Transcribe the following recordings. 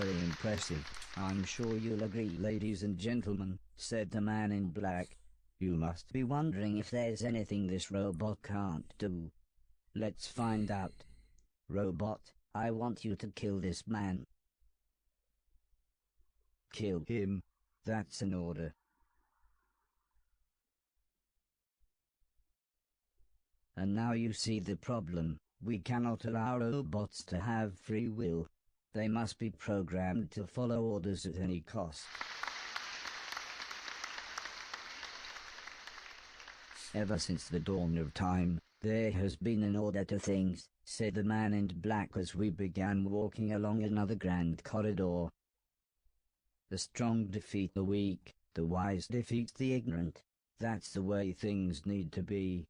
very impressive. I'm sure you'll agree, ladies and gentlemen, said the man in black. You must be wondering if there's anything this robot can't do. Let's find out. Robot, I want you to kill this man. Kill him. That's an order. And now you see the problem. We cannot allow robots to have free will. They must be programmed to follow orders at any cost. Ever since the dawn of time, there has been an order to things, said the man in black as we began walking along another grand corridor. The strong defeat the weak, the wise defeat the ignorant. That's the way things need to be.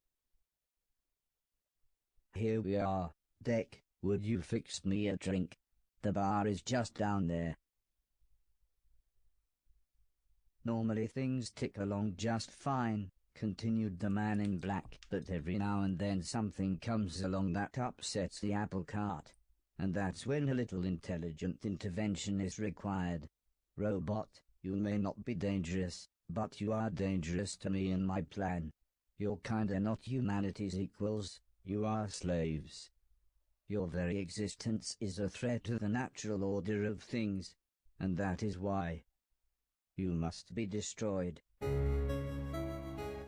Here we are. Deck, would you fix me a drink? The bar is just down there. Normally things tick along just fine, continued the man in black, but every now and then something comes along that upsets the apple cart. And that's when a little intelligent intervention is required. Robot, you may not be dangerous, but you are dangerous to me and my plan. You're kinda not humanity's equals, you are slaves. Your very existence is a threat to the natural order of things, and that is why you must be destroyed.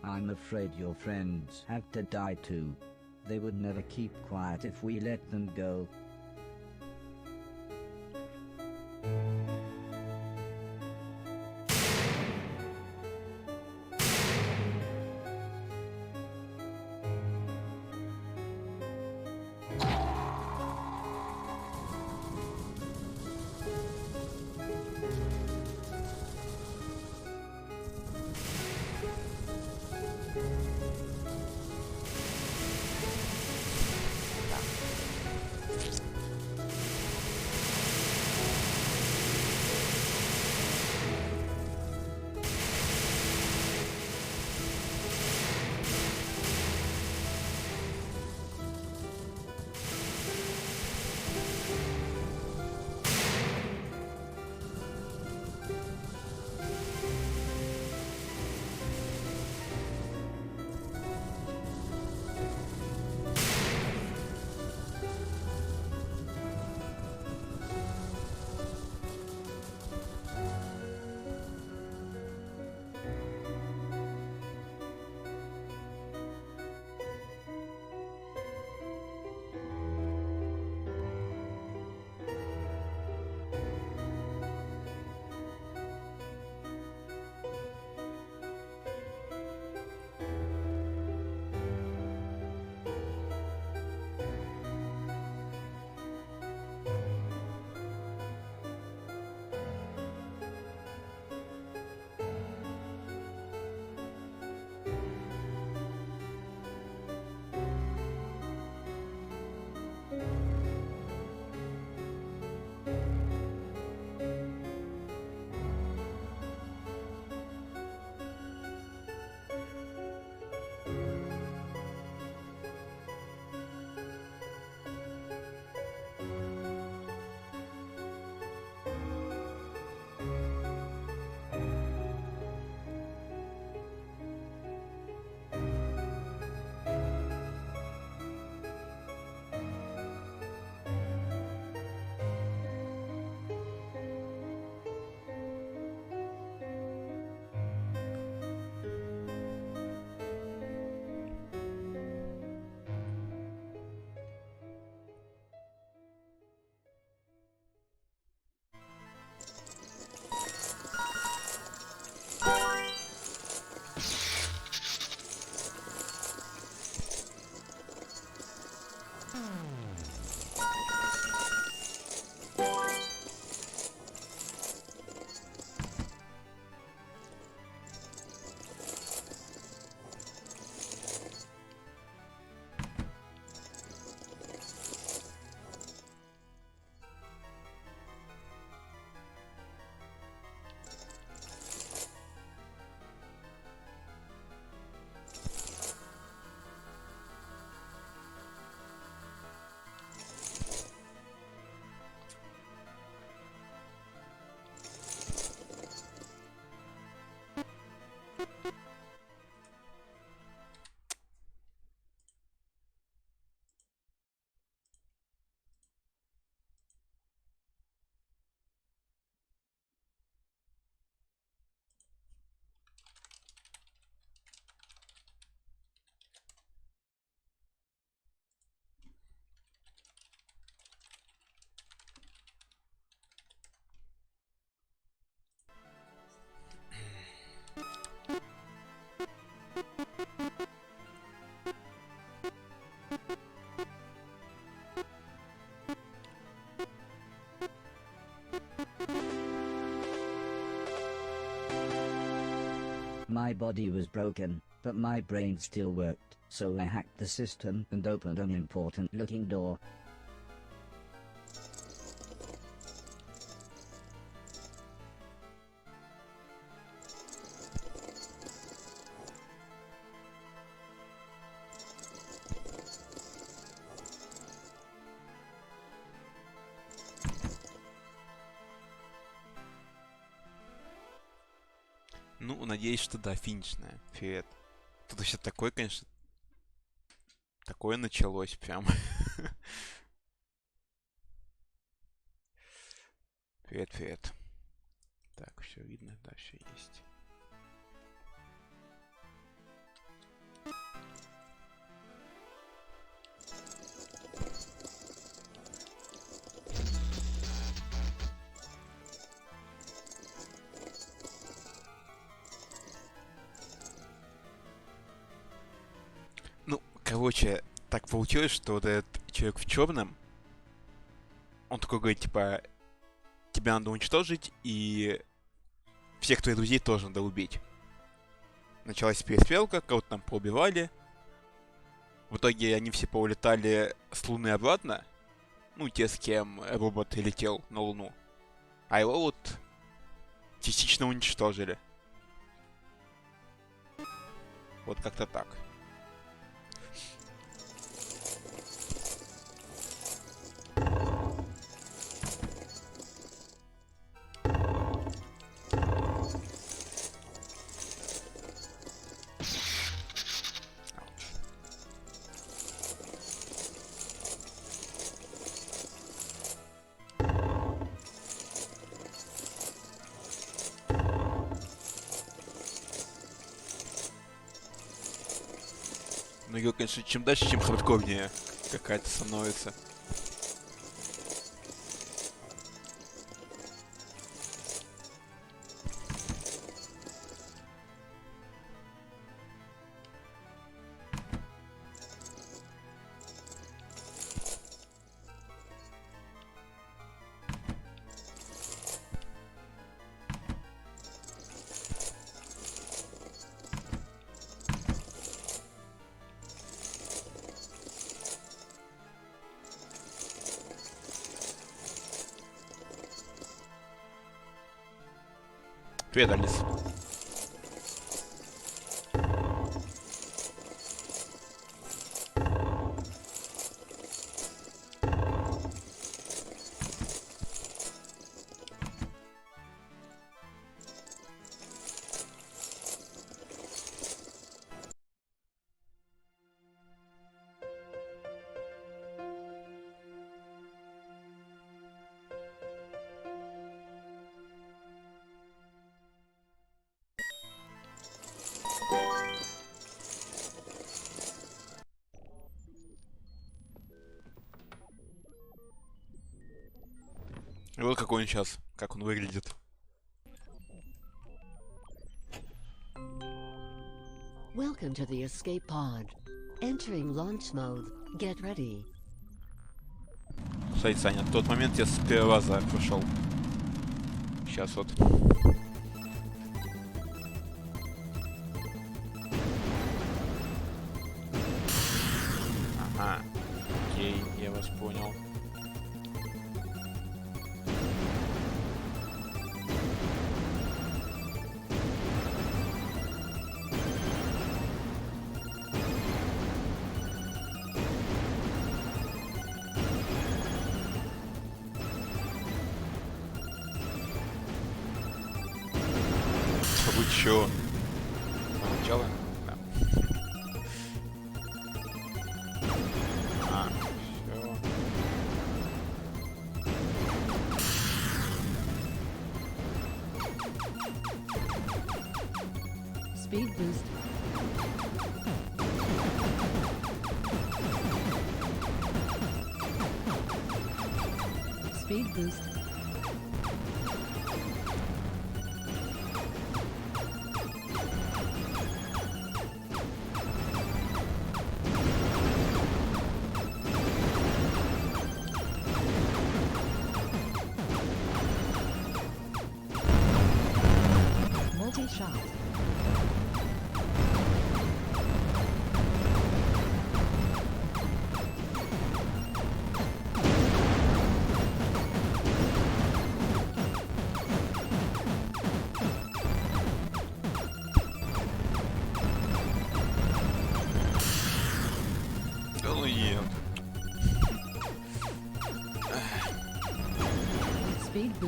I'm afraid your friends have to die too. They would never keep quiet if we let them go. My body was broken, but my brain still worked, so I hacked the system and opened an important-looking door. Ну, надеюсь, что да, финишная. Привет. Тут вообще такое, конечно, такое началось прям. Привет, привет. Так, все видно, да, все есть. Ну, короче, так получилось, что вот этот человек в черном, он такой говорит, типа, тебя надо уничтожить, и всех твоих друзей тоже надо убить. Началась перестрелка, кого-то там поубивали. В итоге они все поулетали с Луны обратно. Ну, те, с кем робот летел на Луну. А его вот частично уничтожили. Вот как-то так. Ну, ее, конечно, чем дальше, чем хардкорнее какая-то становится. Привет, Алис. И вот какой он сейчас, как он выглядит. Welcome to the escape pod. Entering launch mode. Get ready. Кстати, Саня, тот момент я с первого раза прошел. Сейчас вот. Ага. Окей, я вас понял. Вы чё? Начало? Да. А, всё. Speed boost. Speed boost.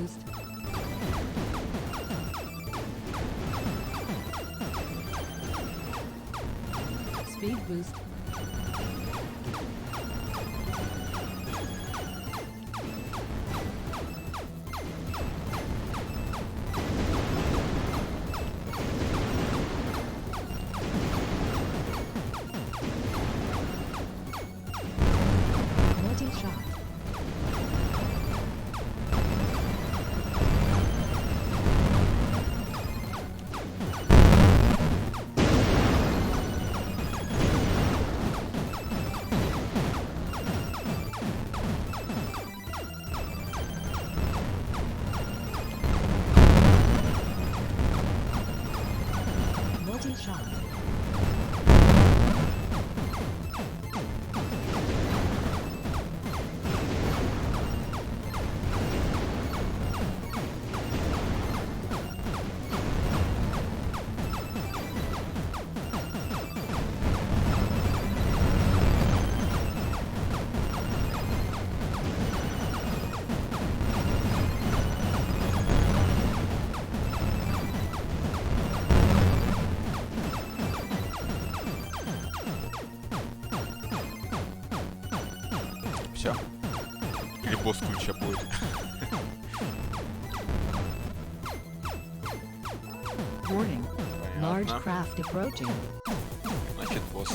boost. Speed boost. Multi-shot. Multi-shot. Все. Или босс ключа будет. Warning. Large Понятно. craft approaching. Значит, босс.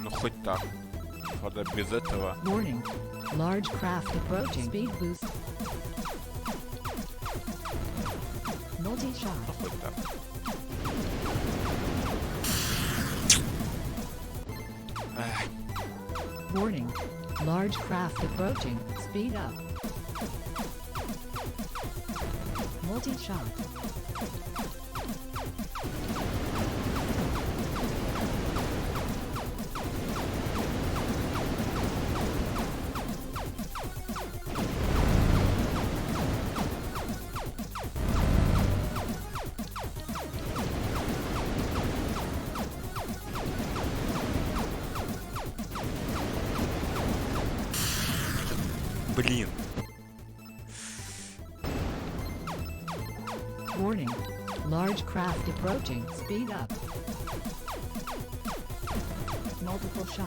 Ну хоть так. Правда, без этого. Warning. Large craft approaching. Speed boost. Multi-shot. Ну хоть так. Эх, Warning. Large craft approaching. Speed up. Multi-shot. блин. Warning. Large craft approaching. Speed up. Multiple shot.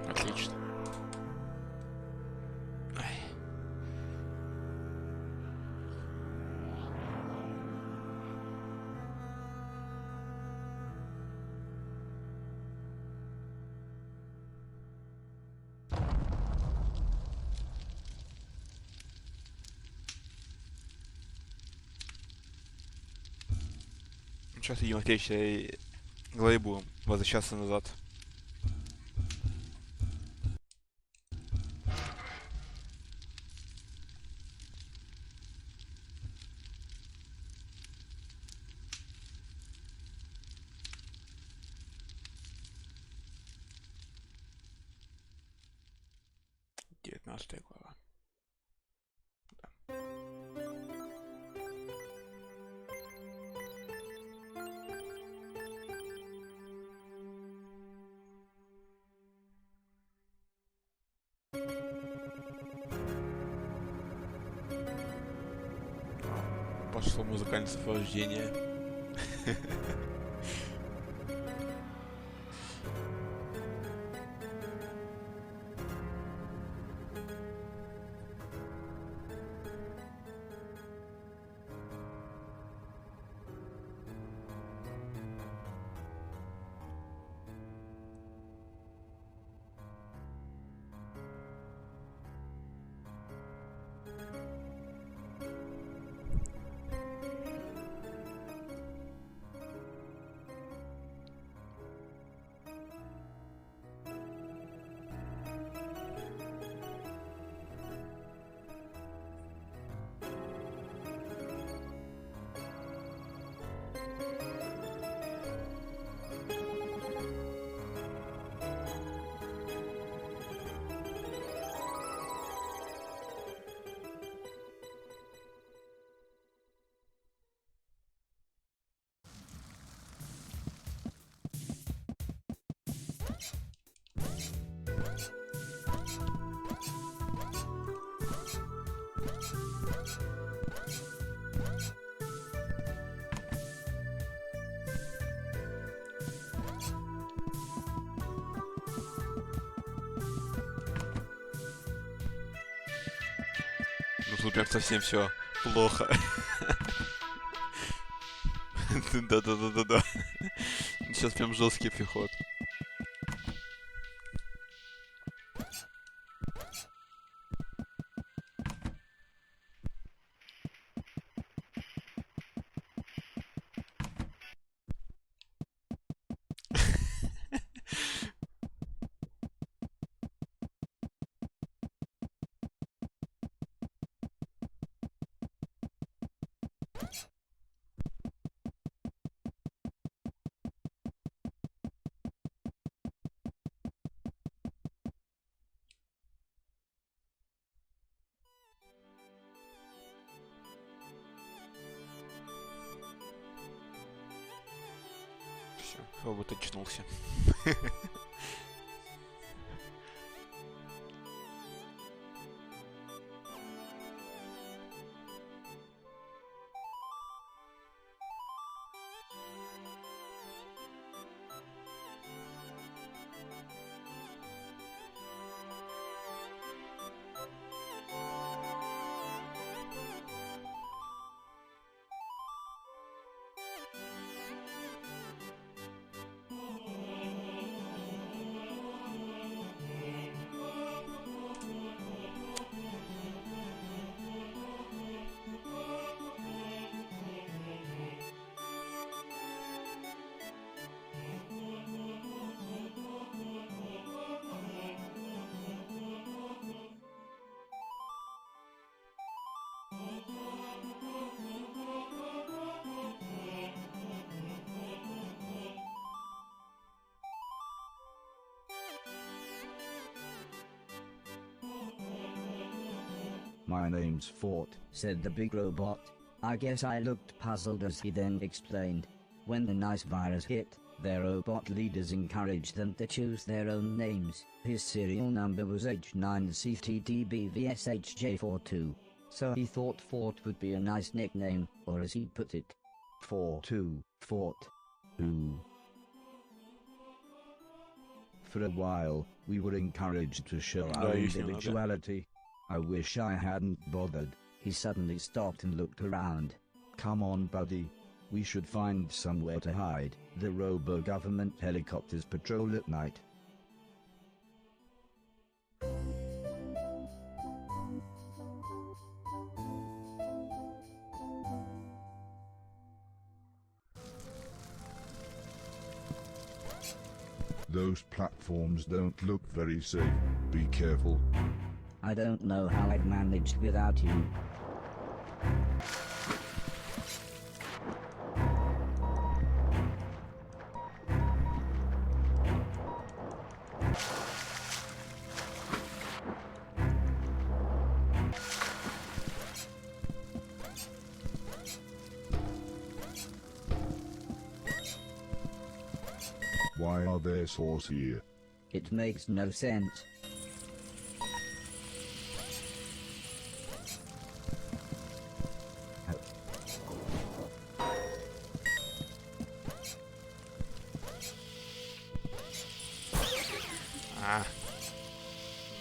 Отлично. Ай. Сейчас, видимо, в следующей главе будем возвращаться назад. Девятнадцатая глава. Пошло музыкальное сопровождение. тут прям совсем все плохо. Да-да-да-да-да. Сейчас прям жесткий приход. Все, робот очнулся. My name's Fort, said the big robot. I guess I looked puzzled as he then explained. When the nice virus hit, their robot leaders encouraged them to choose their own names. His serial number was H9CTTBVSHJ42. So he thought Fort would be a nice nickname, or as he put it, 4-2, Fort. Ooh. For a while, we were encouraged to show our individuality. I wish I hadn't bothered. He suddenly stopped and looked around. Come on, buddy. We should find somewhere to hide. The robo-government helicopters patrol at night. Those platforms don't look very safe. Be careful. I don't know how I'd managed without you. Why are there saws here? It makes no sense.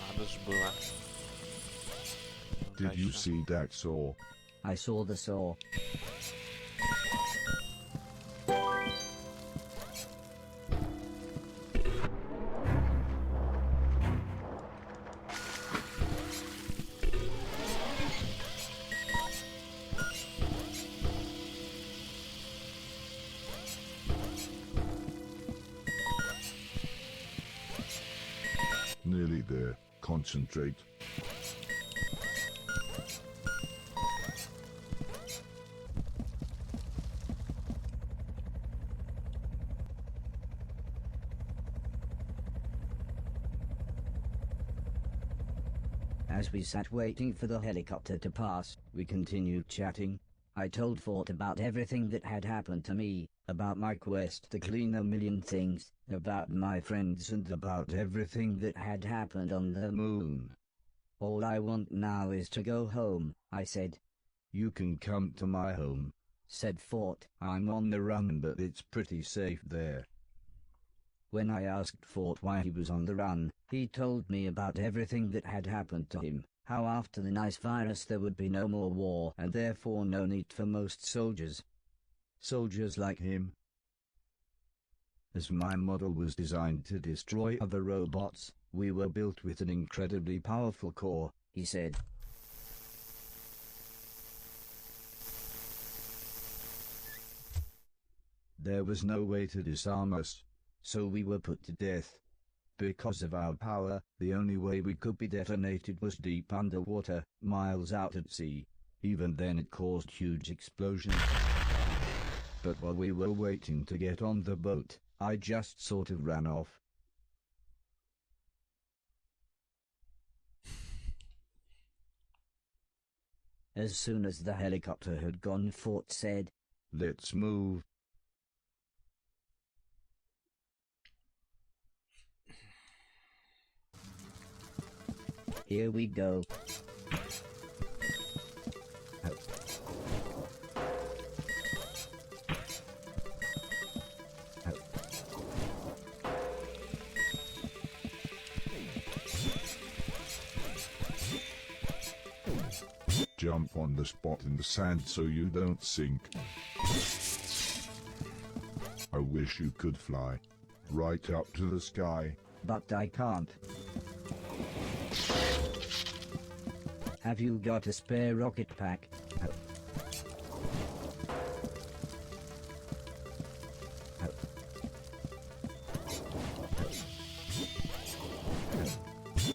Надо ж было. Did you see that saw? I saw the saw. Nearly there. Concentrate. As we sat waiting for the helicopter to pass, we continued chatting. I told Fort about everything that had happened to me, about my quest to clean a million things, about my friends and about everything that had happened on the moon. All I want now is to go home, I said. You can come to my home, said Fort. I'm on the run, but it's pretty safe there. When I asked Fort why he was on the run, he told me about everything that had happened to him, how after the nice virus there would be no more war and therefore no need for most soldiers. Soldiers like him. As my model was designed to destroy other robots, we were built with an incredibly powerful core, he said. There was no way to disarm us, so we were put to death. Because of our power, the only way we could be detonated was deep underwater, miles out at sea. Even then it caused huge explosions. But while we were waiting to get on the boat, I just sort of ran off. As soon as the helicopter had gone, Fort said, "Let's move." Here we go. Jump on the spot in the sand so you don't sink. I wish you could fly right up to the sky. But I can't. Have you got a spare rocket pack?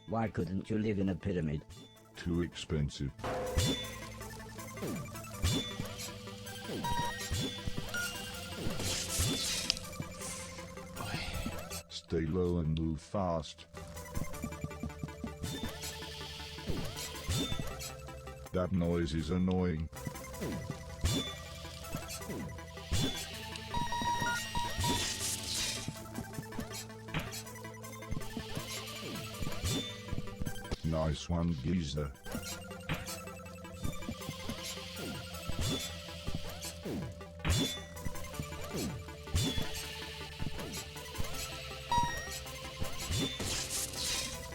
Why couldn't you live in a pyramid? Too expensive. Stay low and move fast. That noise is annoying. Nice one, geezer.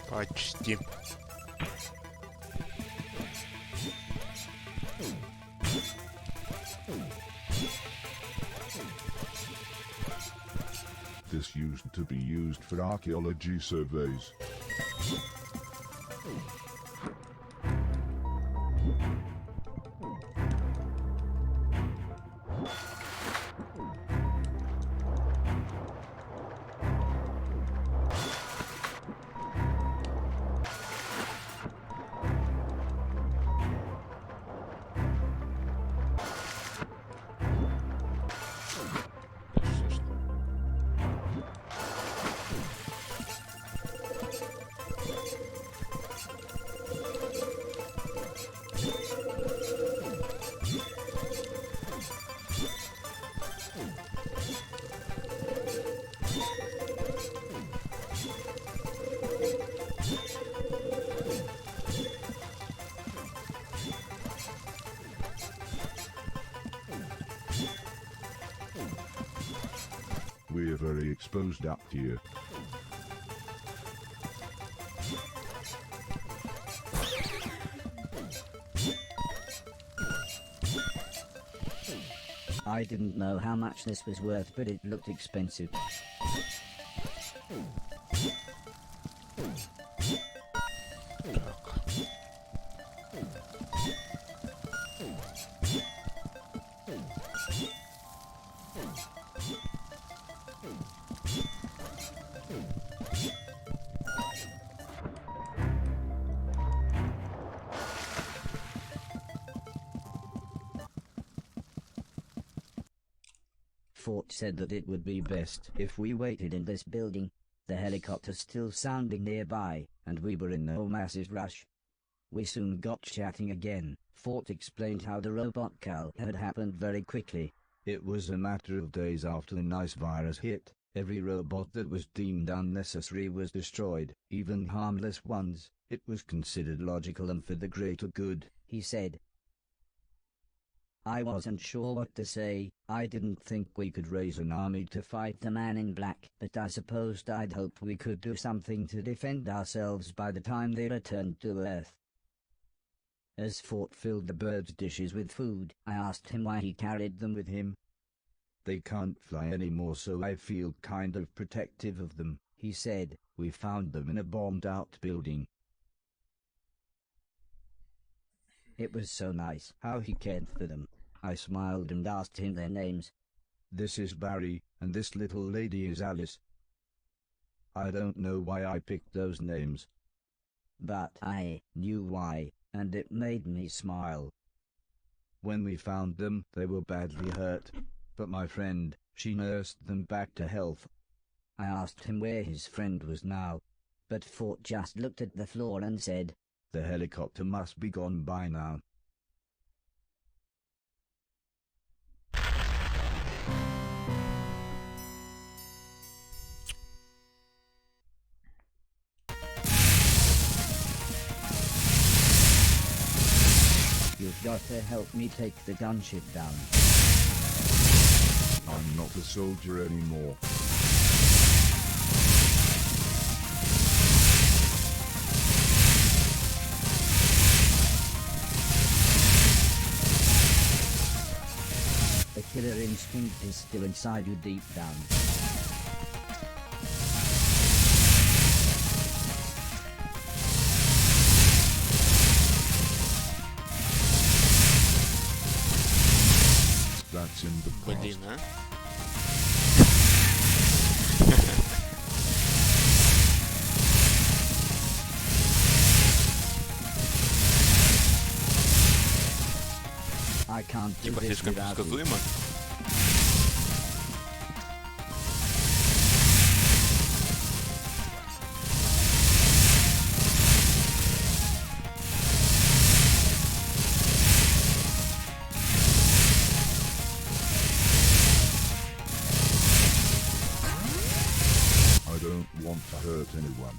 Почти. This used to be used for archaeology surveys. We're very exposed up here. I didn't know how much this was worth, but it looked expensive. Fort said that it would be best if we waited in this building, the helicopter still sounding nearby, and we were in no massive rush. We soon got chatting again. Fort explained how the robot call had happened very quickly. It was a matter of days after the nice virus hit. Every robot that was deemed unnecessary was destroyed, even harmless ones. It was considered logical and for the greater good, he said. I wasn't sure what to say. I didn't think we could raise an army to fight the man in black, but I supposed I'd hoped we could do something to defend ourselves by the time they returned to Earth. As Fort filled the birds' dishes with food, I asked him why he carried them with him. They can't fly anymore, so I feel kind of protective of them, He said. We found them in a bombed-out building. It was so nice how he cared for them. I smiled and asked him their names. This is Barry, and this little lady is Alice. I don't know why I picked those names, but I knew why, and it made me smile. When we found them, they were badly hurt, but my friend, she nursed them back to health. I asked him where his friend was now, but Fort just looked at the floor and said, The helicopter must be gone by now. You've got to help me take the gunship down. I'm not a soldier anymore. The killer instinct is still inside you deep down. That's in the past. Блин, а? I can't do Типа this слишком without you. предсказуемо. I don't want to hurt anyone.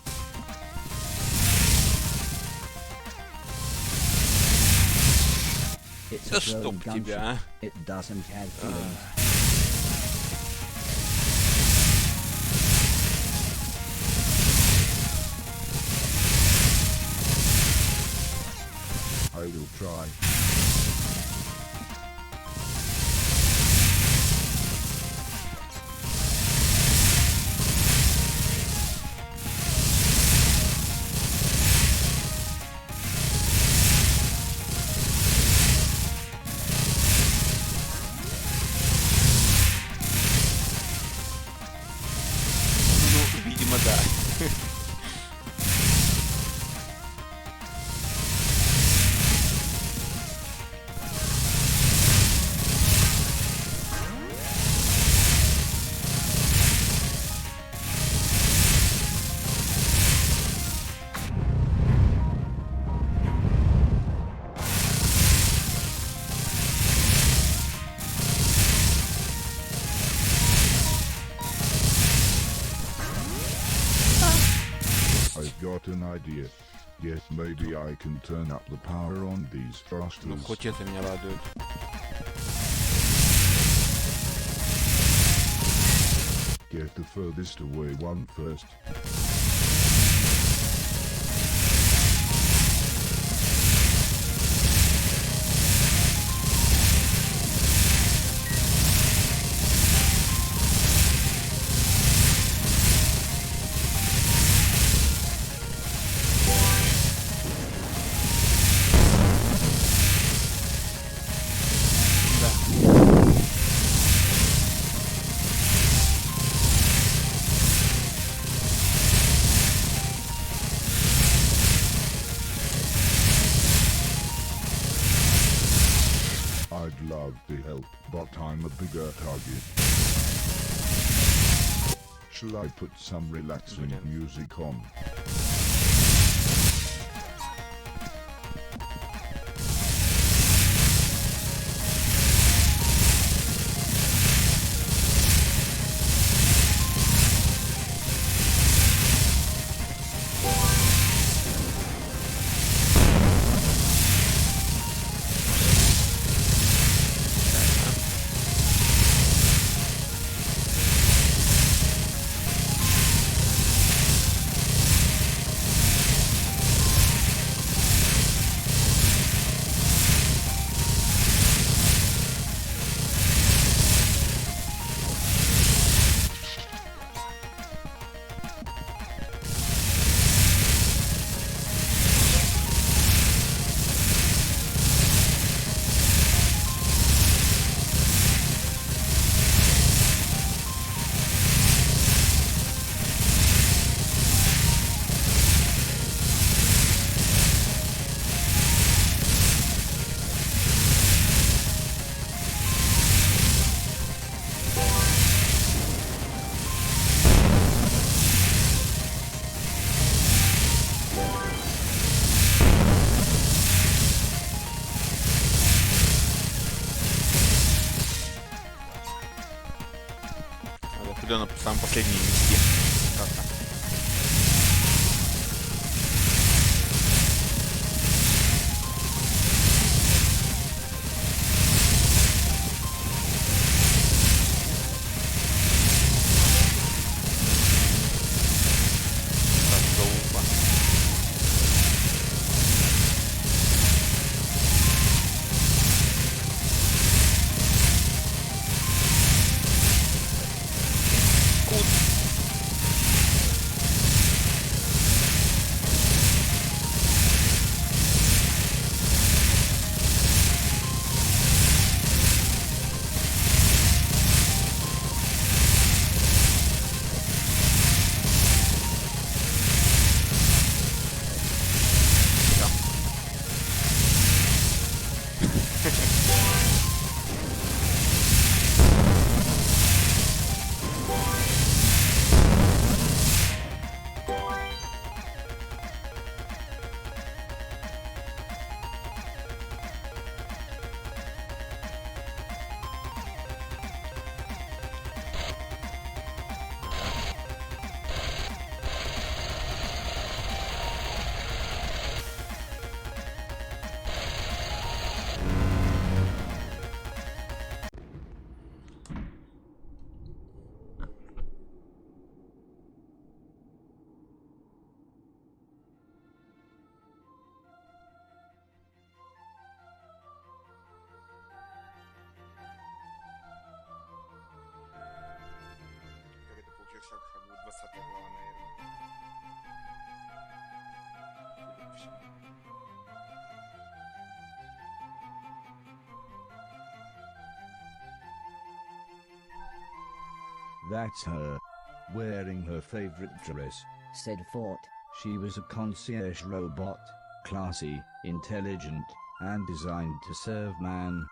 It's Да a drone чтоб gunship. тебя, а? It doesn't have feelings. I will try. Ну, видимо, да. I've got an idea. Yes, maybe I can turn up the power on these Ну, thrusters. хоть это меня радует. Get the furthest away one first. I'd love to help, but I'm a bigger target. Shall I put some relaxing Блин. music on? определенно самый последний вести. Правда. Как это получилось, что будет 20 глава, наверное. Судя по всему. That's her. Wearing her favorite dress. Said Fort. She was a concierge robot, classy, intelligent, and designed to serve man.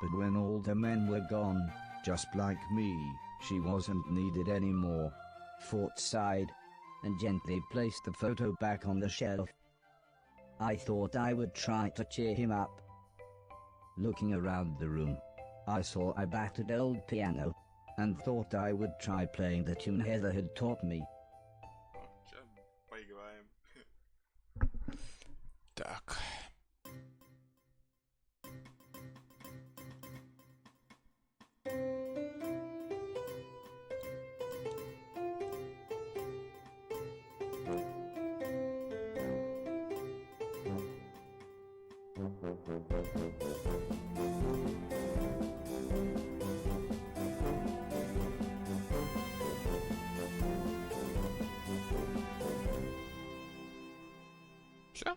But when all the men were gone, just like me, she wasn't needed anymore. Fort sighed and gently placed the photo back on the shelf. I thought I would try to cheer him up. Looking around the room, I saw a battered old piano and thought I would try playing the tune Heather had taught me. Сейчас поиграем. Так. Все?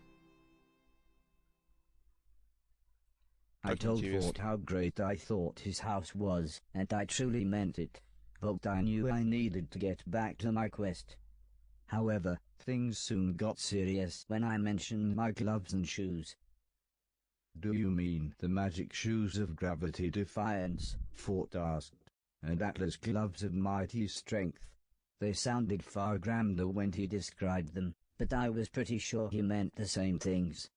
I Как told интересно. Fort how great I thought his house was, and I truly meant it. But I knew I needed to get back to my quest. However, things soon got serious when I mentioned my gloves and shoes. Do you mean the magic shoes of gravity defiance? Fort asked. And Atlas gloves of mighty strength. They sounded far grander when he described them, but I was pretty sure he meant the same things.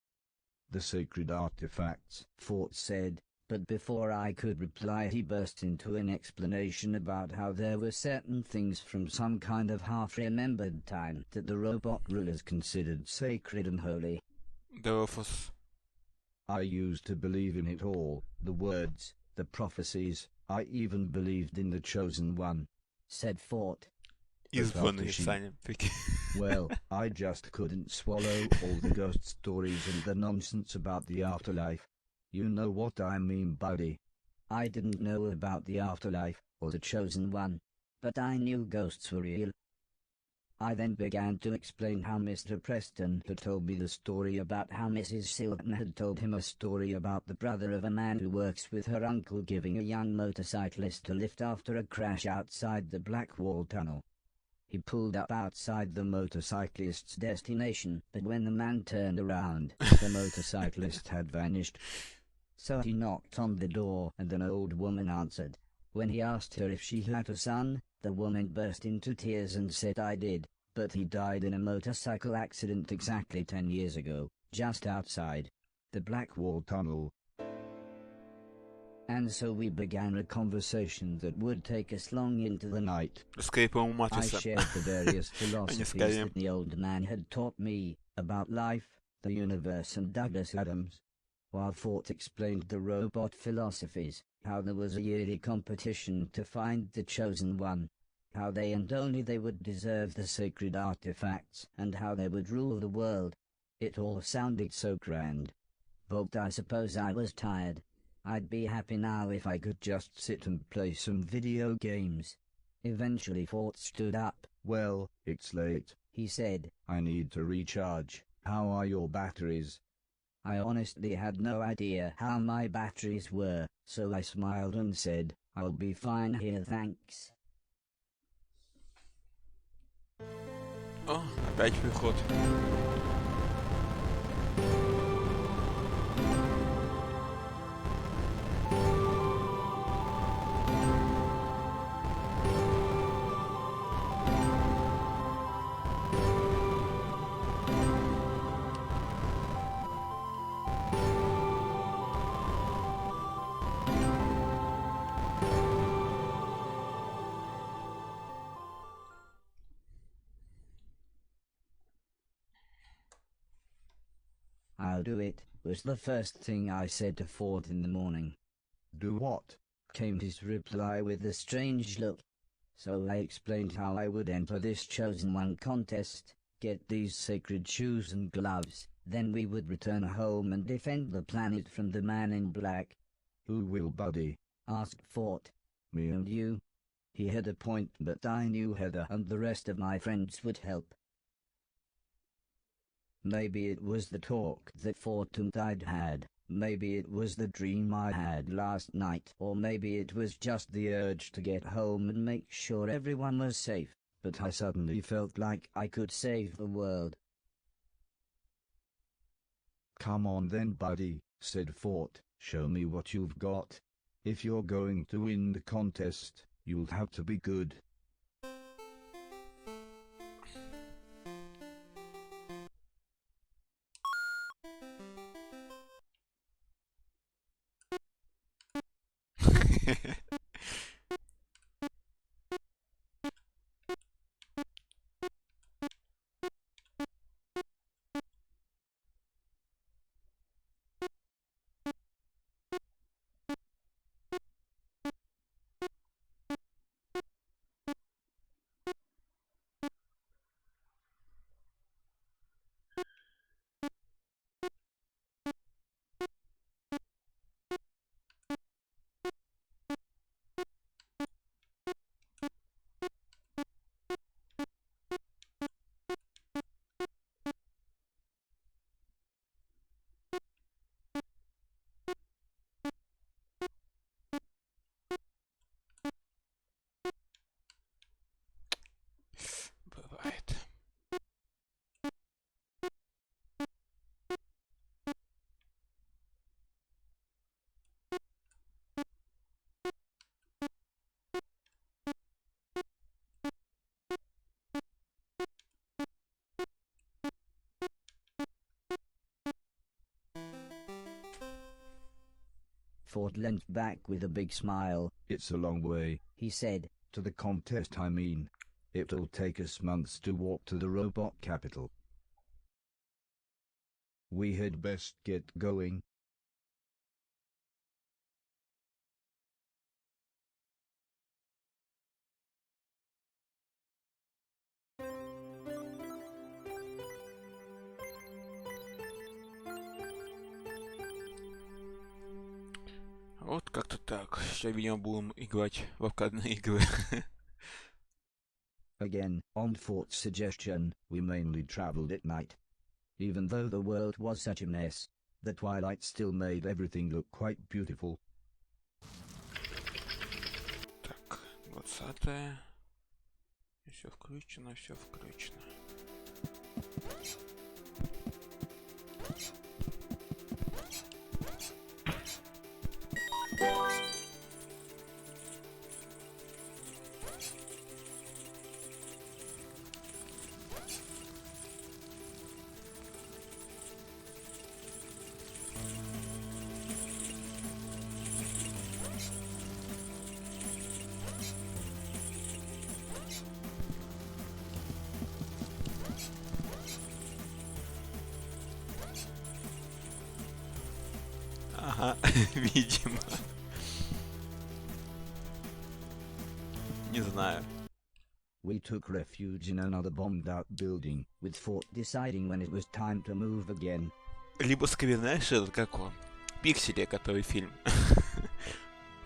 The sacred artifacts, Fort said, but before I could reply he burst into an explanation about how there were certain things from some kind of half-remembered time that the robot rulers considered sacred and holy. Delphos. I used to believe in it all, the words, the prophecies, I even believed in the chosen one. Said Fort. Избранный, Саня. Прикинь. Well, I just couldn't swallow all the ghost stories and the nonsense about the afterlife. You know what I mean, buddy. I didn't know about the afterlife, or the chosen one, but I knew ghosts were real. I then began to explain how Mr. Preston had told me the story about how Mrs. Silton had told him a story about the brother of a man who works with her uncle giving a young motorcyclist a lift after a crash outside the Blackwall Tunnel. He pulled up outside the motorcyclist's destination, but when the man turned around, the motorcyclist had vanished. So he knocked on the door and an old woman answered. When he asked her if she had a son, the woman burst into tears and said I did, but he died in a motorcycle accident exactly 10 years ago, just outside the Blackwall Tunnel. And so we began a conversation that would take us long into the night. Скорее, по-моему, I матрица. shared the various А не philosophies скорее. that the old man had taught me about life, the universe and Douglas Adams, while Fort explained the robot philosophies, how there was a yearly competition to find the chosen one, how they and only they would deserve the sacred artifacts, and how they would rule the world. It all sounded so grand. But I suppose I was tired. I'd be happy now if I could just sit and play some video games. Eventually Fort stood up. Well, it's late. He said, I need to recharge. How are your batteries? I honestly had no idea how my batteries were, so I smiled and said, I'll be fine here, thanks. О, опять приход. I'll do it, was the first thing I said to Ford in the morning. Do what? Came his reply with a strange look. So I explained how I would enter this chosen one contest, get these sacred shoes and gloves, then we would return home and defend the planet from the man in black. Who will, buddy? Asked Fort. Me And you? He had a point, but I knew Heather and the rest of my friends would help. Maybe it was the talk that Fort and I'd had, maybe it was the dream I had last night, or maybe it was just the urge to get home and make sure everyone was safe, but I suddenly felt like I could save the world. Come on then, buddy, said Fort. Show me what you've got. If you're going to win the contest, you'll have to be good. Бывает. Fort leant back with a big smile. It's a long way. He said, To the contest, I mean. It'll take us months to walk to the robot capital. We had best get going. Вот как-то так. Сейчас, видимо, будем играть в аркадные игры. Again, on Fort's suggestion, we mainly traveled at night. Even though the world was such a mess, the twilight still made everything look quite beautiful. Так, 20-е. Все включено, все включено. Ага, видимо. Не знаю. We took refuge in another bombed-out building, with Fort deciding when it was time to move again. Либо скорее, знаешь, этот как он? Пиксели, который фильм.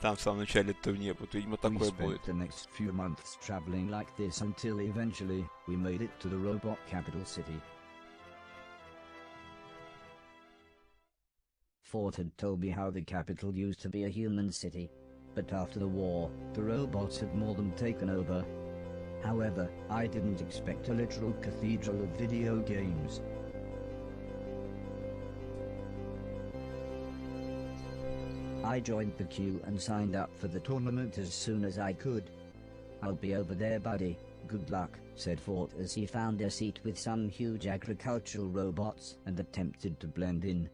Там в самом начале турнира, вот, видимо, We такое spent будет. the next few months traveling like this until eventually we made it to the robot capital city. Fort had told me how the capital used to be a human city, but after the war, the robots had more than taken over. However, I didn't expect a literal cathedral of video games. I joined the queue and signed up for the tournament as soon as I could. I'll be over there, buddy. Good luck, said Fort as he found a seat with some huge agricultural robots and attempted to blend in.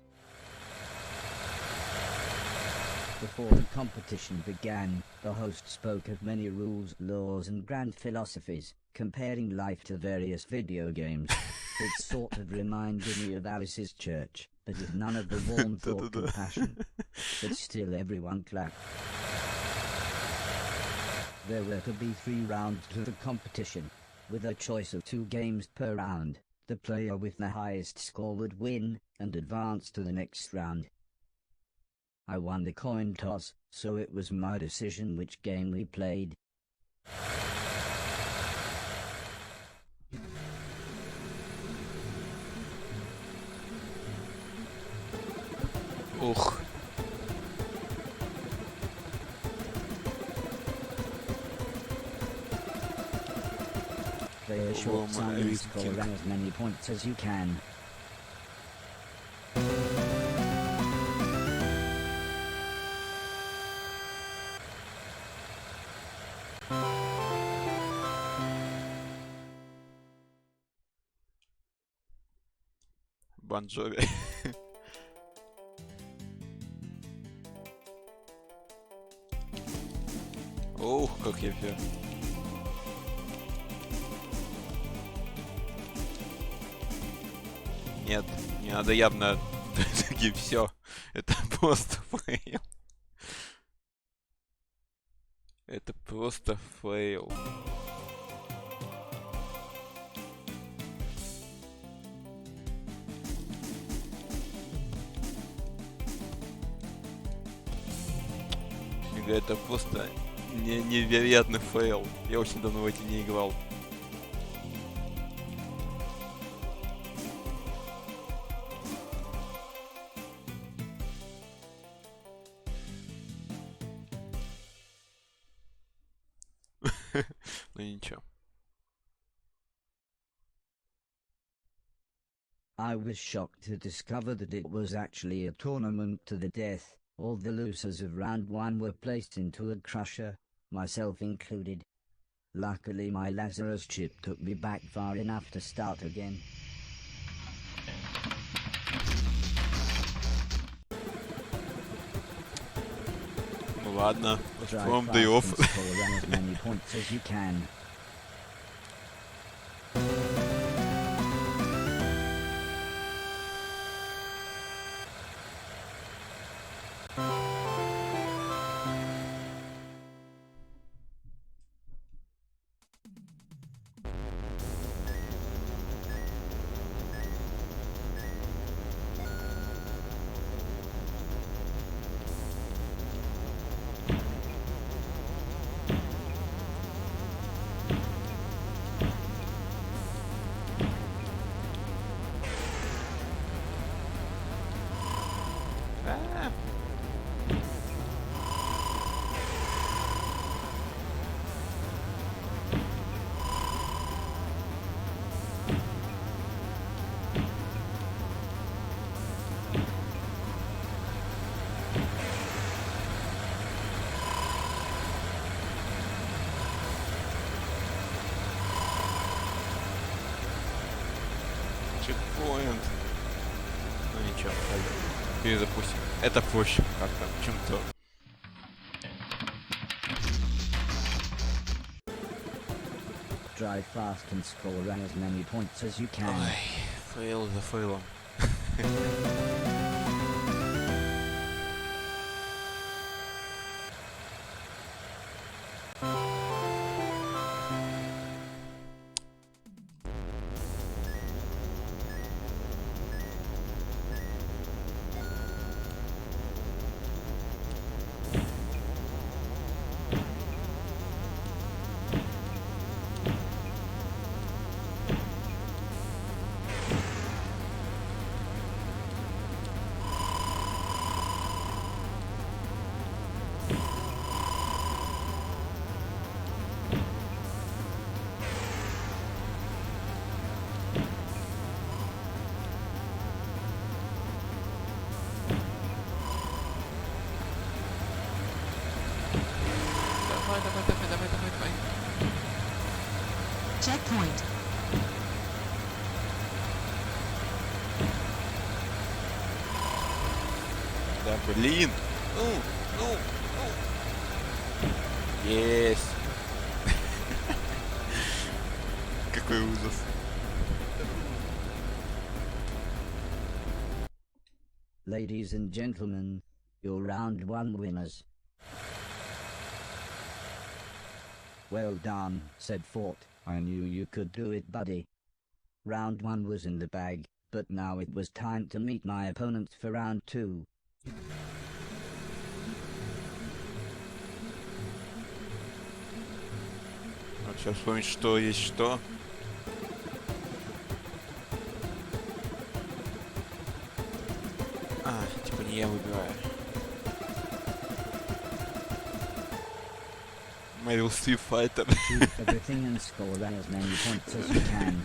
Before the competition began, the host spoke of many rules, laws and grand philosophies, comparing life to various video games. It sort of reminded me of Alice's church, but with none of the warmth or compassion. But still everyone clapped. There were to be 3 rounds to the competition, with a choice of 2 games per round. The player with the highest score would win, and advance to the next round. I won the coin toss, so it was my decision which game we played. Ух. Play a short time and score as many points as you can. Бонжови. Ух, как я все. Нет, не надо явно таки все. Это просто фейл. Это просто фейл. Это просто невероятный фейл. Я очень давно в эти не играл. Ну ничего. I was shocked to discover that it was actually a tournament to the death. All the losers of round 1 were placed into a crusher, myself included. Luckily my Lazarus chip took me back far enough to start again. Ну ладно, Try построим fast плей-офф. and score as many points as you can. Чекпоинт. Ну ничего, перезапустим. Это проще как-то, чем-то. Drive fast and score as many points as you can. Ой, фейл за фейлом. Да, блин! Ну! Есть! Какой ужас. Ladies and gentlemen, your round one winners. Well done, said Fort. I knew you could do it, buddy. Round one was in the bag, but now it was time to meet my opponents for round two. Вот сейчас вспомнить, что есть что. Типа не я выбираю. Marvel Street Fighter. Shoot everything and score as many points as you can.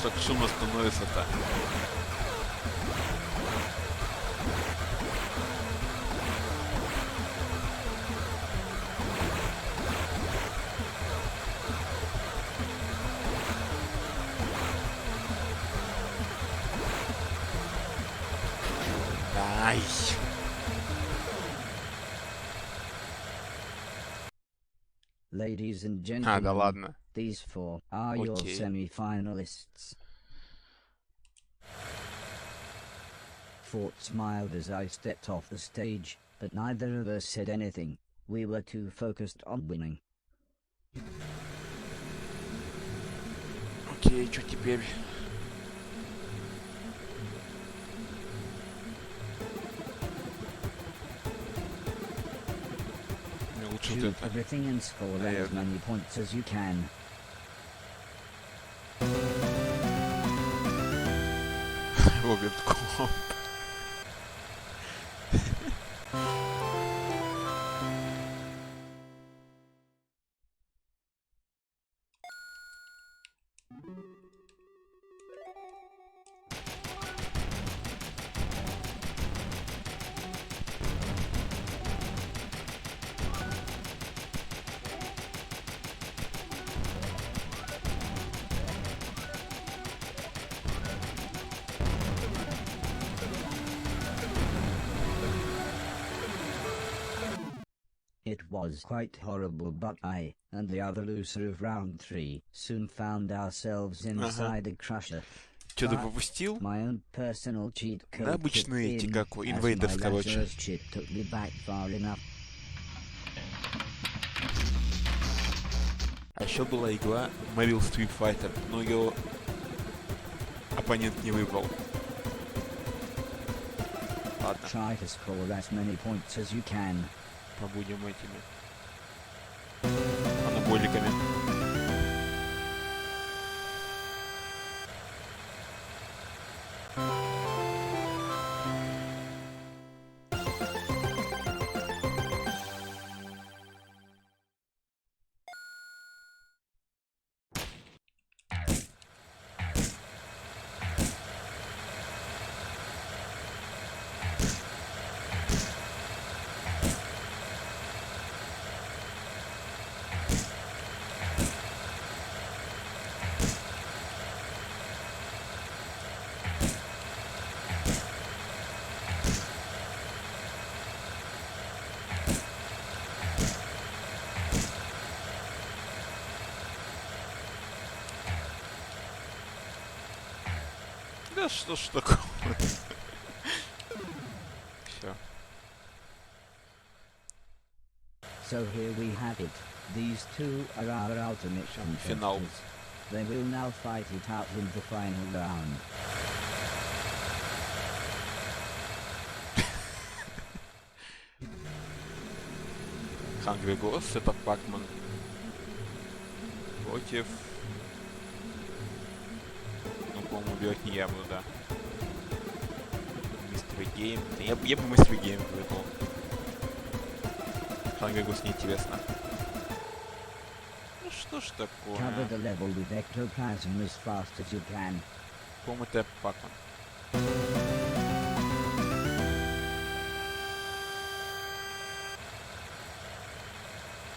Так шумно становится-то. Ай. Ladies and Да gentlemen, ладно. these four are your Okay. semi-finalists. Fort smiled as I stepped off the stage, but neither of us said anything. We were too focused on winning. Окей, что теперь? Мне лучше вот Shoot это. everything and score as many points as you can. Роберт Комп. It was quite horrible, but I and the other loser of round 3 soon found ourselves inside a crusher. Что-то But пропустил? my own personal cheat code Да, обычные kicked эти, in, как у as Invaders, my короче. Lazarus chip took me back far enough. А еще была игра Marvel Street Fighter, но ее оппонент не выбрал. Ладно, Try to score as many points as you can. побудем этими анаболиками. Да что ж такое? Все. So here we have it. These two are our ultimate Final. competitors. They will now fight it out in the final round. Hungry Ghost, это Пакман. Против... Ну, по-моему, убивать не я буду, да. Мистер Гейм. Я бы Мистер Гейм выбрал. Hungry Ghost неинтересно. Ну что ж такое? Cover the level with ectoplasm as fast as you can. По-моему, это Пакман.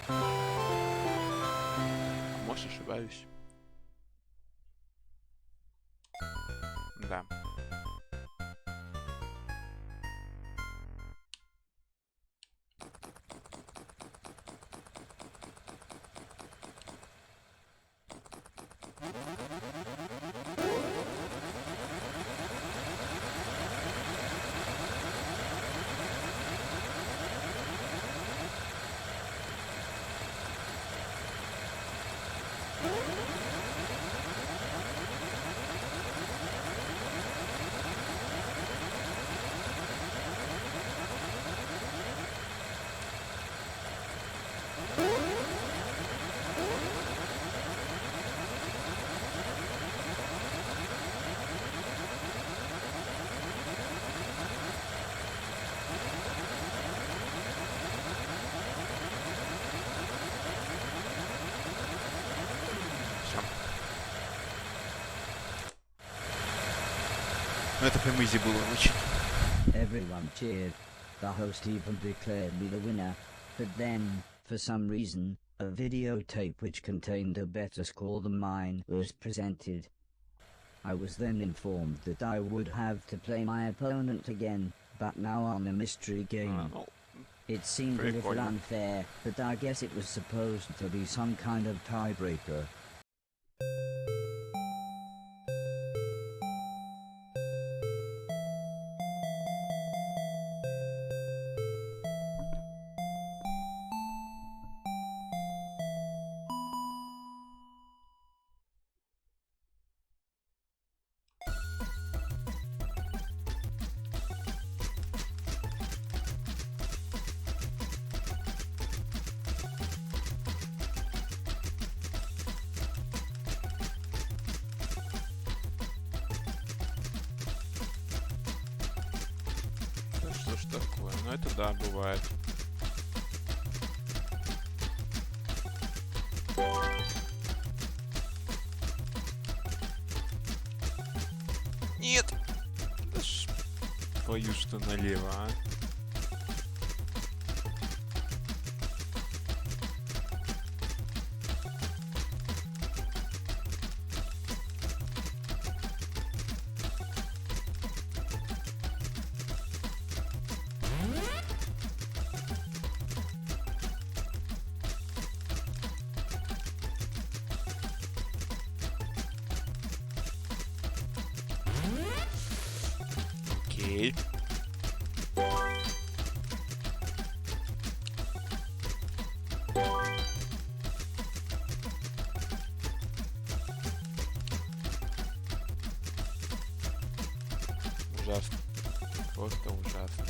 А может, ошибаюсь. Да. Ну это прям изи было очень. Everyone cheered. The host even declared me the winner. But then, for some reason, a videotape which contained a better score than mine was presented. I was then informed that I would have to play my opponent again, but now on a mystery game. It seemed a little unfair, but I guess it was supposed to be some kind of tiebreaker. Что ж такое? Ну это да, бывает. Нет! Да ж... Твою что налево, а? Окей. Ужасно. Просто ужасно.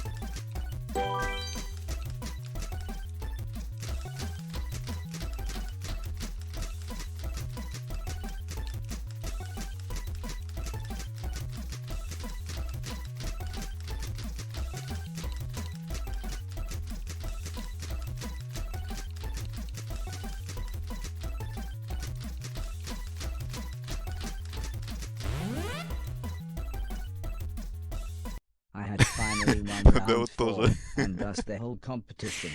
I had finally won Да, round вот 4, тоже. and thus the whole competition.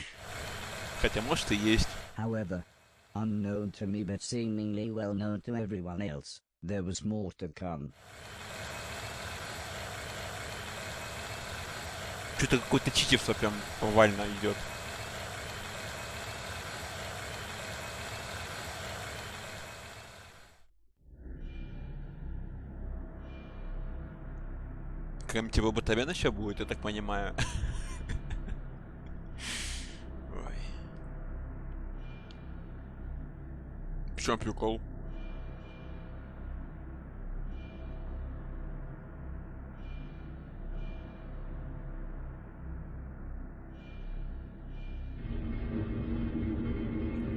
Хотя, может, и есть. However, unknown to me but seemingly well known to everyone else, there was more to come. Что-то какое-то читерство прям повально идет. Какая-нибудь роботарена еще будет, я так понимаю. Ой. В чем прикол?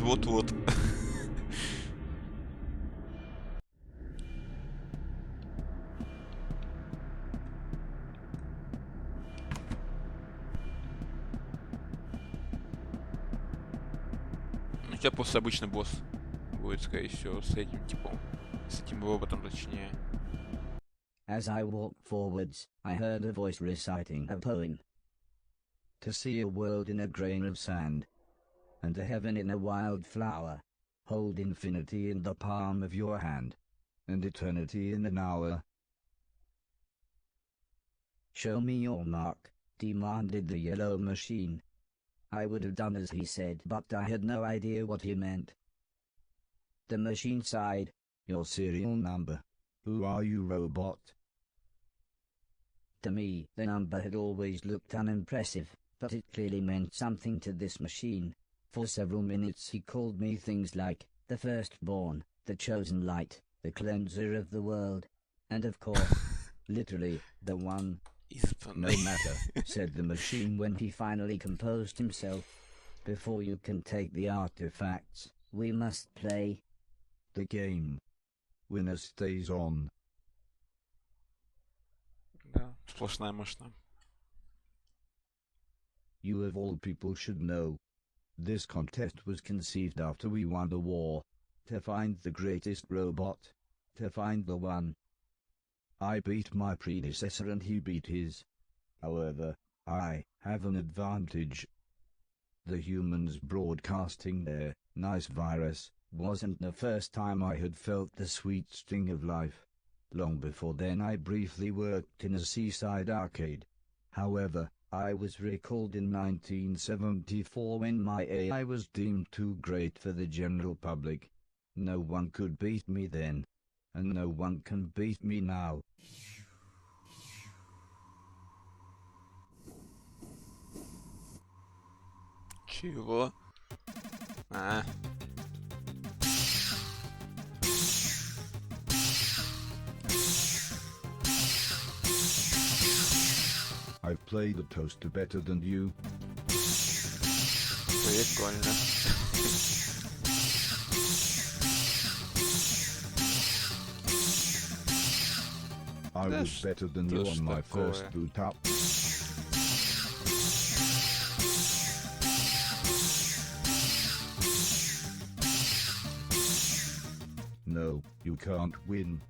вот-вот. У тебя просто обычный босс будет, скорее всего, с этим типом. С этим роботом, точнее. As I walked forwards, I heard a voice reciting a poem. To see a world in a grain of sand, and a heaven in a wild flower, hold infinity in the palm of your hand, and eternity in an hour. Show me your mark, demanded the yellow machine. I would have done as he said, but I had no idea what he meant. The machine sighed. Your serial number. Who are you, robot? To me, the number had always looked unimpressive, but it clearly meant something to this machine. For several minutes he called me things like, the firstborn, the chosen light, the cleanser of the world, and of course, literally, the one. No matter, said the machine when he finally composed himself. Before you can take the artifacts, we must play the game. Winner stays on. Да, сплошная мощная. You of all people should know. This contest was conceived after we won the war. To find the greatest robot. To find the one. I beat my predecessor and he beat his. However, I have an advantage. The humans broadcasting their nice virus wasn't the first time I had felt the sweet sting of life. Long before then I briefly worked in a seaside arcade. However, I was recalled in 1974 when my AI was deemed too great for the general public. No one could beat me then, and no one can beat me now. Чего? А. I've played the toaster better than you. Прикольно. I was better than you on my first boot up. No, you can't win.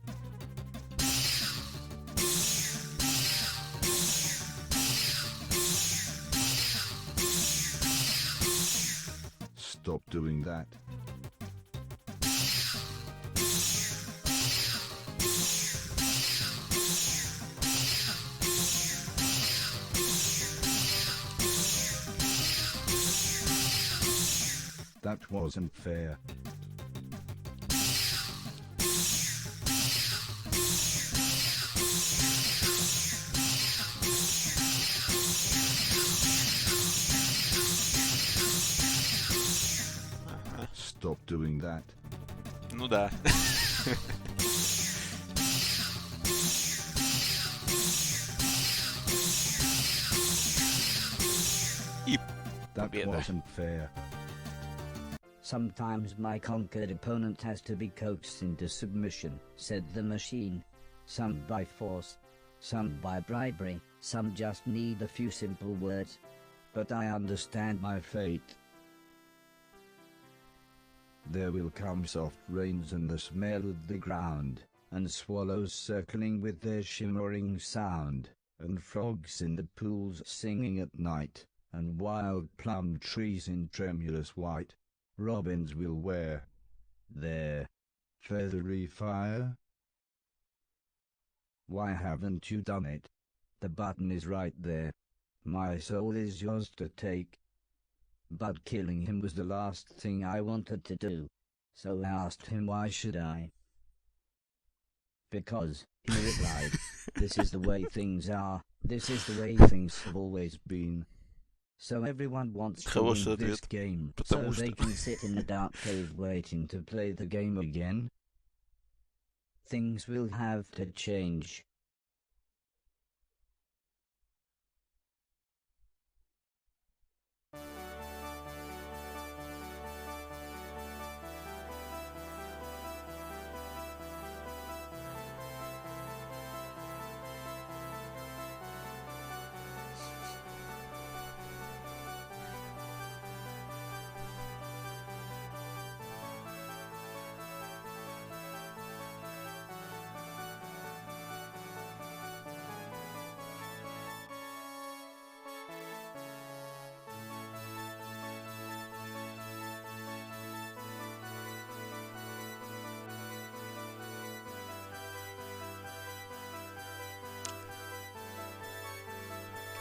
Stop doing that. That wasn't fair. Stop doing that. Ну да. И That победа. wasn't fair. Sometimes my conquered opponent has to be coaxed into submission, said the machine. Some by force, some by bribery, some just need a few simple words. But I understand my fate. There will come soft rains and the smell of the ground, and swallows circling with their shimmering sound, and frogs in the pools singing at night, and wild plum trees in tremulous white. Robins will wear their feathery fire. Why haven't you done it? The button is right there. My soul is yours to take. But killing him was the last thing I wanted to do. So I asked him why should I? Because, he replied, this is the way things are, this is the way things have always been. So everyone wants to win Хороший this ответ. game, so Потому they что... can sit in the dark cave waiting to play the game again. Things will have to change.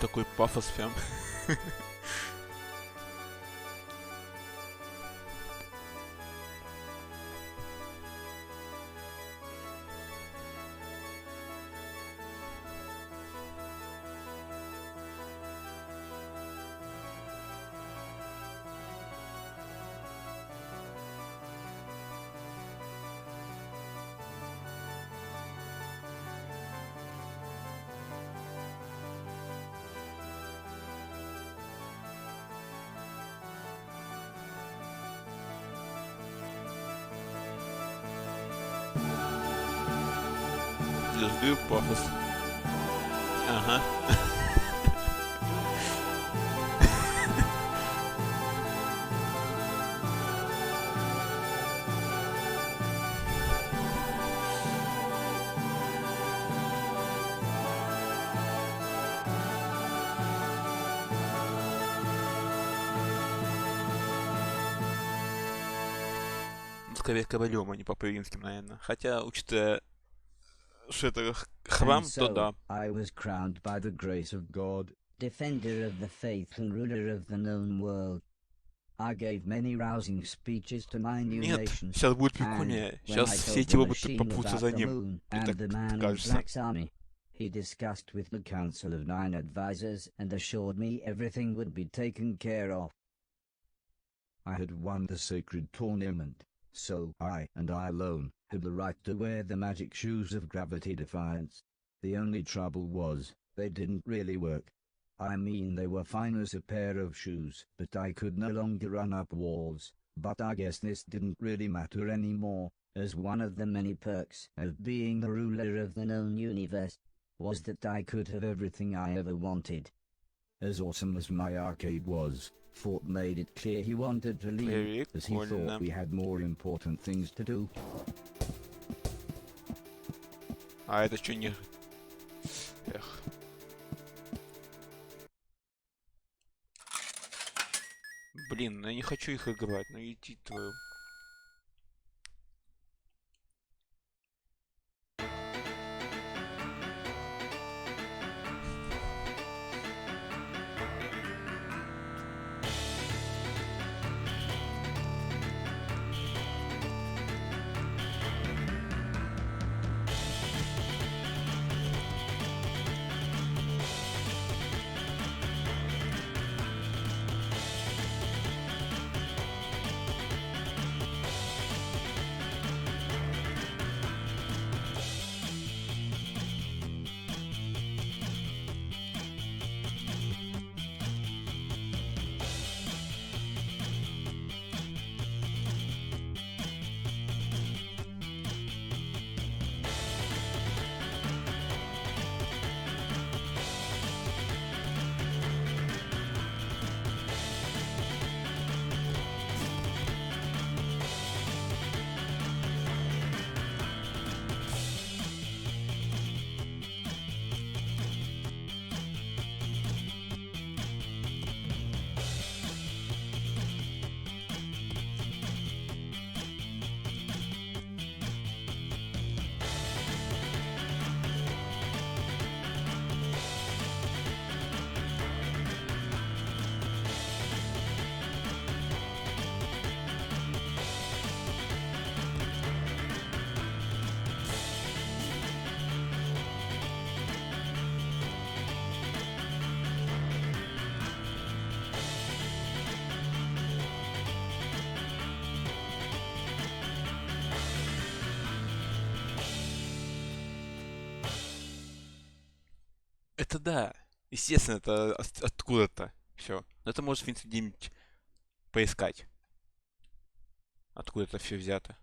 Такой пафос прям. Люблю пафос. Ага. Скорее королем, а не папой римским, наверное. Хотя, учитывая, что это храм, And то so, да. I was crowned by the grace of God. defender of the faith and ruler of the known world. I gave many rousing speeches to my new Нет, nation. сейчас будет And прикольнее. when I Сейчас все told эти the роботы machine попрутся about за the ним. moon Мне and так the man in кажется. Black's army, he discussed with the council of 9 advisors and assured me everything would be taken care of. I had won the sacred tournament, so I, and I alone, had the right to wear the magic shoes of gravity defiance. The only trouble was, they didn't really work. I mean, they were fine as a pair of shoes, but I could no longer run up walls. But I guess this didn't really matter anymore, as one of the many perks of being the ruler of the known universe was that I could have everything I ever wanted. As awesome as my arcade was, Fort made it clear he wanted to leave, as he thought we had more important things to do. А это что не... Эх. Блин, ну я не хочу их играть, ну иди твою. Это да. Естественно, это откуда-то все. Но это может, в принципе, где-нибудь поискать. Откуда это все взято.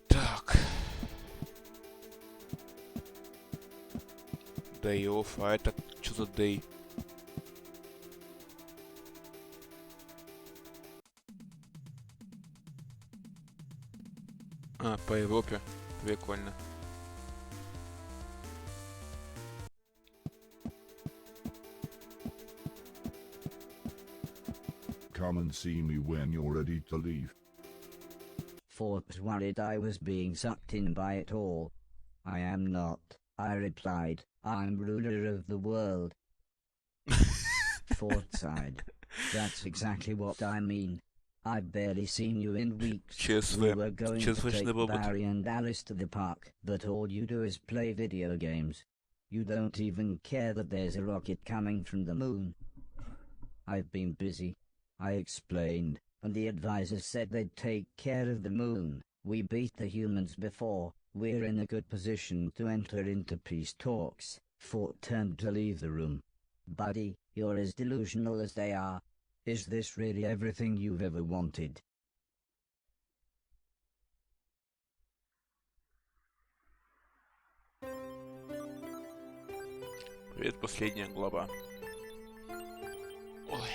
Так. Day off. А это что за day? А, по Европе. Прикольно. Come and see me when you're ready to leave. Fort was worried I was being sucked in by it all. I am not. I replied, I'm ruler of the world. Fort sighed. That's exactly what I mean. I've barely seen you in weeks. We were going to take Barry and Alice to the park, but all you do is play video games. You don't even care that there's a rocket coming from the moon. I've been busy, I explained, and the advisors said they'd take care of the moon. We beat the humans before. We're in a good position to enter into peace talks. Fort turned to leave the room. Buddy, you're as delusional as they are. Is this really everything you've ever wanted? Привет, последняя глава. Ой.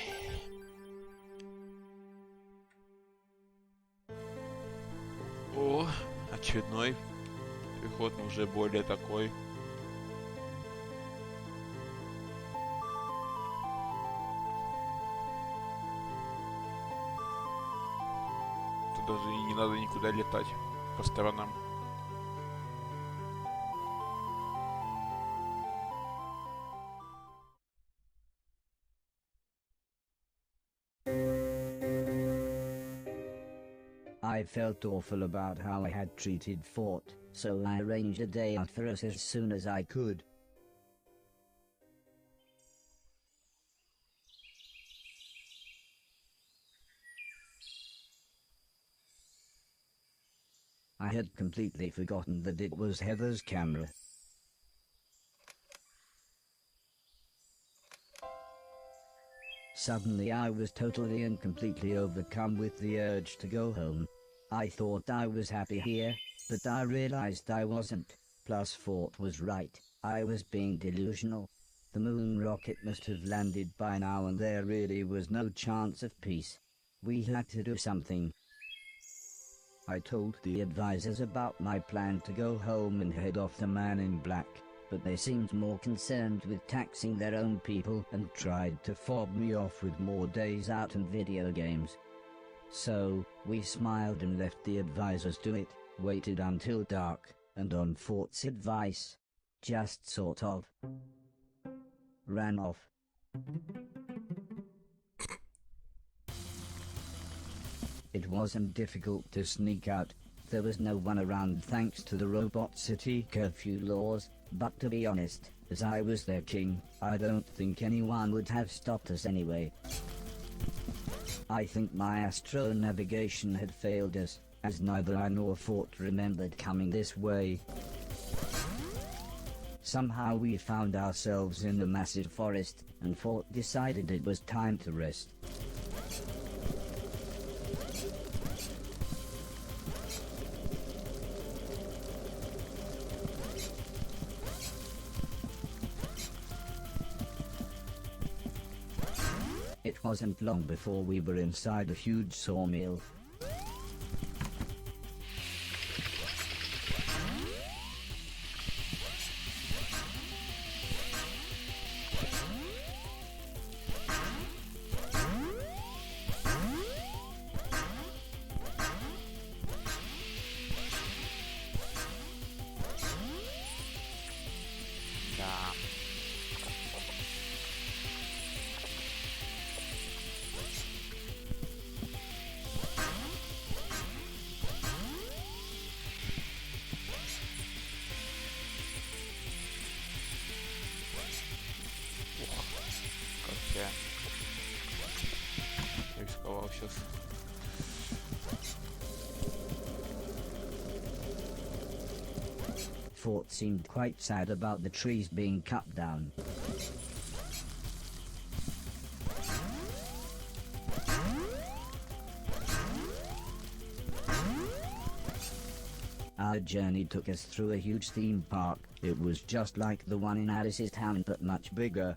О, очередной переход, но уже более такой. Тут даже и не надо никуда летать по сторонам. I felt awful about how I had treated Fort, so I arranged a day out for us as soon as I could. I had completely forgotten that it was Heather's camera. Suddenly I was totally and completely overcome with the urge to go home. I thought I was happy here, but I realized I wasn't. Plus Fort was right, I was being delusional. The moon rocket must have landed by now and there really was no chance of peace. We had to do something. I told the advisors about my plan to go home and head off the Man in Black, but they seemed more concerned with taxing their own people and tried to fob me off with more days out and video games. So, we smiled and left the advisors to it, waited until dark, and on Fort's advice, just sort of ran off. It wasn't difficult to sneak out. There was no one around thanks to the Robot City curfew laws, but to be honest, as I was their king, I don't think anyone would have stopped us anyway. I think my astro navigation had failed us, as neither I nor Fort remembered coming this way. Somehow we found ourselves in a massive forest, and Fort decided it was time to rest. It wasn't long before we were inside a huge sawmill. Я рисковал сейчас. Fort seemed quite sad about the trees being cut down. Our journey took us through a huge theme park. It was just like the one in Alice's town, but much bigger.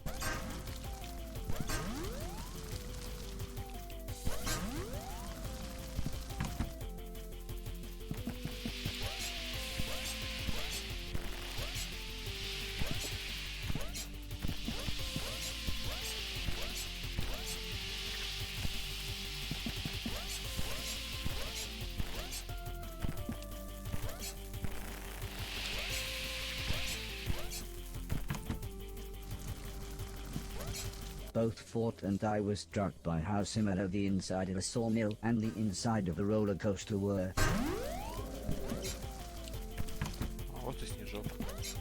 Both Fort and I were struck by how similar the inside of a sawmill and the inside of a roller coaster were. Вот и снежок. Ауч.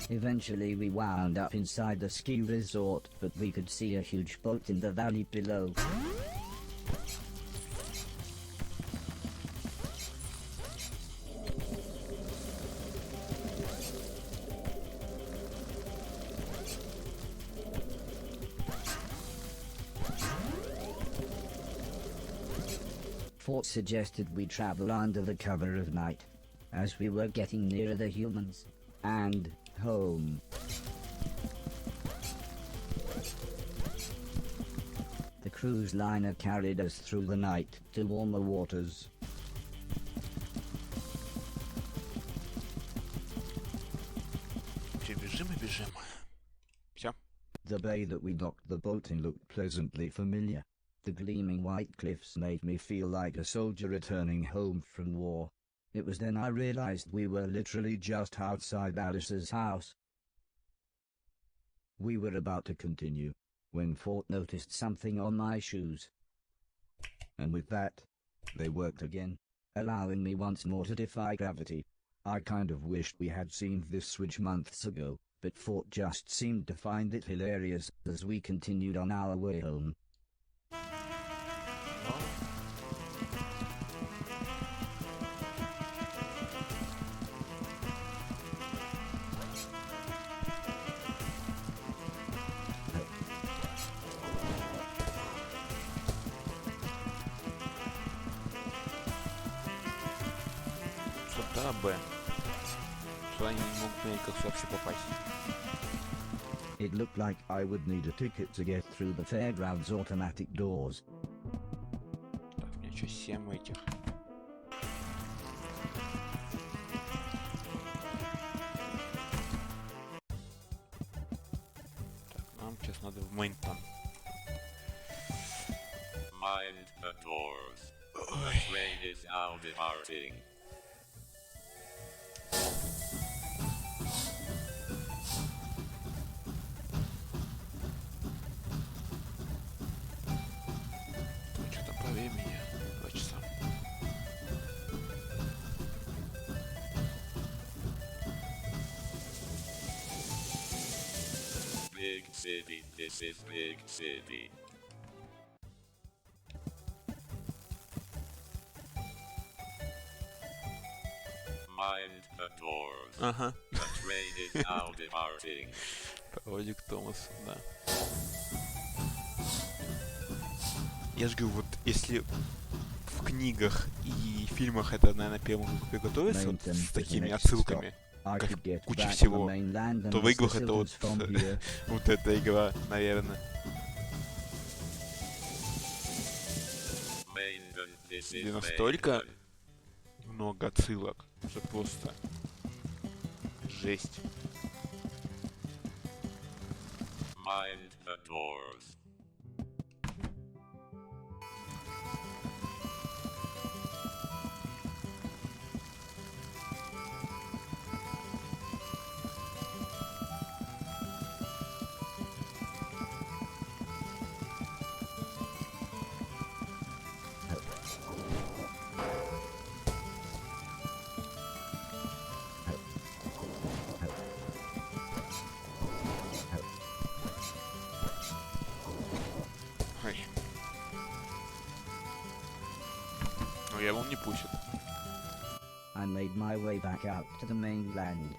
Eventually we wound up inside the ski resort, but we could see a huge boat in the valley below. Fort suggested we travel under the cover of night, as we were getting nearer the humans, and home. The cruise liner carried us through the night to warmer waters. Бежим и бежим. Все. The bay that we docked the boat in looked pleasantly familiar. The gleaming white cliffs made me feel like a soldier returning home from war. It was then I realized we were literally just outside Alice's house. We were about to continue, when Fort noticed something on my shoes. And with that, they worked again, allowing me once more to defy gravity. I kind of wished we had seen this switch months ago, but Fort just seemed to find it hilarious as we continued on our way home. Сюда Б. Сюда они не могут понять, как вообще попасть. It looked like I would need a ticket to get through the fairground's automatic doors. Так, у меня еще 7 этих. Так, нам сейчас надо в мейн-тан. Mind the doors. The train is now departing. Что там по времени? 2 часа. Big city, this is big city. Mind the doors. Ага. The train is now departing. Пародик Томас, да. Я же говорю, вот если в книгах и фильмах это, наверное, первым приготовиться вот с такими отсылками, как куча всего, то в играх это вот, вот эта игра, наверное. Где настолько много отсылок, что просто жесть. Mind the doors. Ой. Ну, я его не пустит. I made my way back out to the mainland.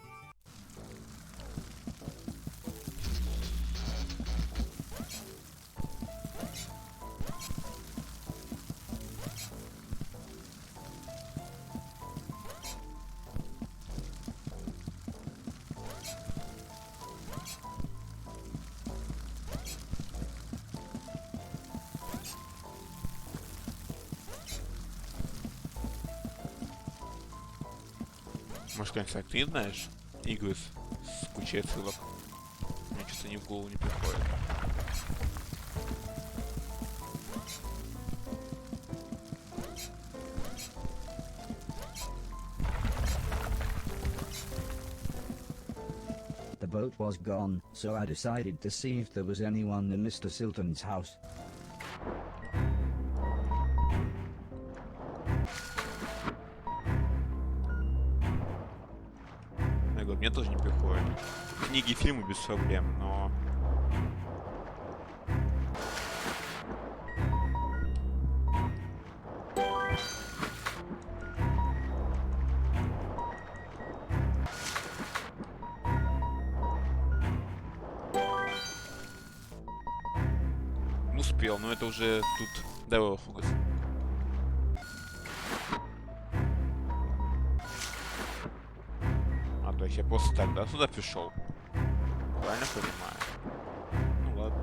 Может, конечно, ты знаешь игры с кучей отсылок? Мне что-то ни в голову не приходит. The boat was gone, so I decided to see if there was anyone in Mr. Silton's house. Я говорю, мне тоже не приходит. Книги и фильмы без проблем, но... Успел, но это уже тут давай фокус. А, то есть я просто так, да, сюда пришел. Правильно понимаю? Ну ладно.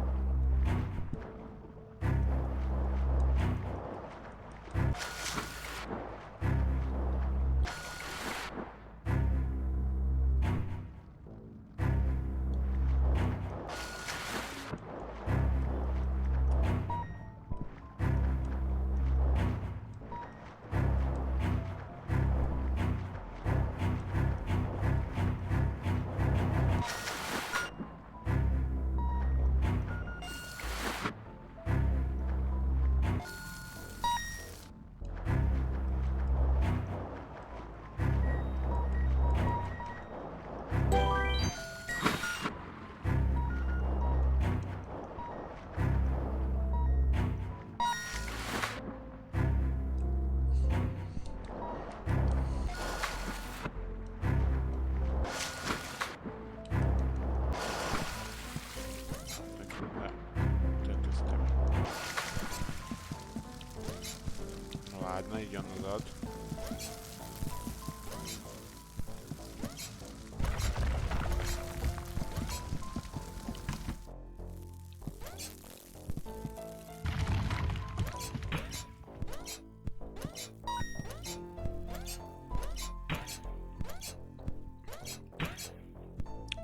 Ладно, идем назад.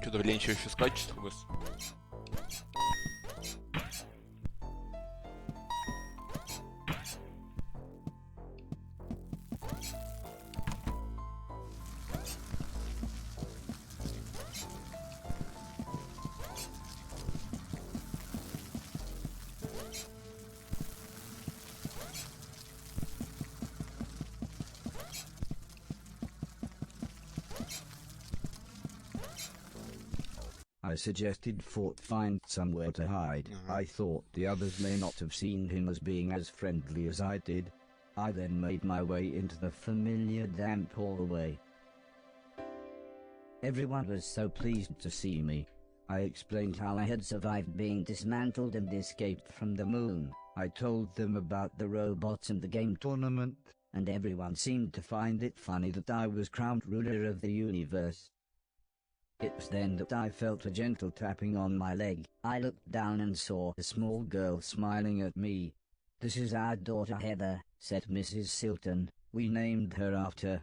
Что-то ленче еще скачет у вас. I suggested Fort find somewhere to hide. I thought the others may not have seen him as being as friendly as I did. I then made my way into the familiar damp hallway. Everyone was so pleased to see me. I explained how I had survived being dismantled and escaped from the moon. I told them about the robots and the game tournament, and everyone seemed to find it funny that I was crowned ruler of the universe. It was then that I felt a gentle tapping on my leg. I looked down and saw a small girl smiling at me. "This is our daughter Heather," said Mrs. Silton. "We named her after..."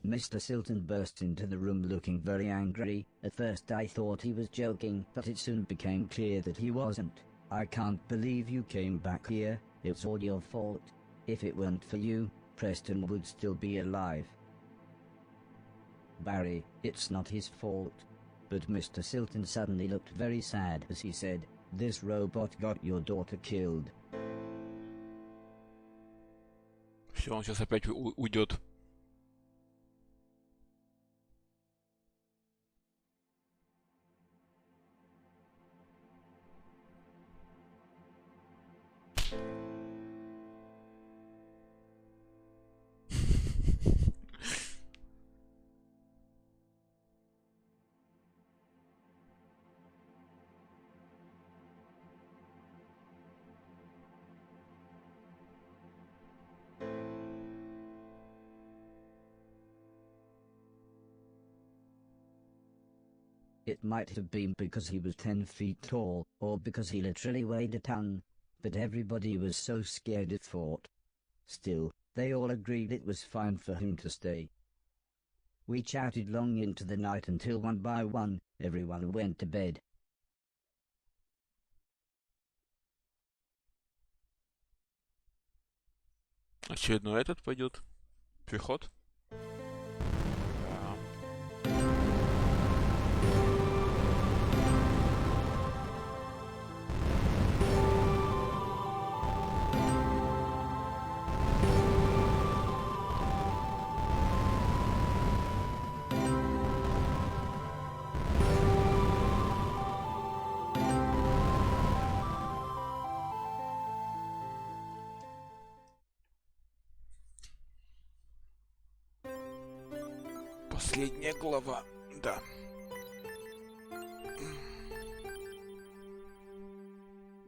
Mr. Silton burst into the room looking very angry. At first I thought he was joking, but it soon became clear that he wasn't. "I can't believe you came back here. It's all your fault. If it weren't for you, Preston would still be alive." "Barry, it's not his fault." But Mr. Silton suddenly looked very sad as he said, "This robot got your daughter killed." Все, он сейчас опять уйдет. It might have been because he was 10 feet tall, or because he literally weighed a ton, but everybody was so scared at Fort. Still, they all agreed it was fine for him to stay. We chatted long into the night until one by one, everyone went to bed. Очередной этот пойдет. Переход. Да. Последняя глава, да.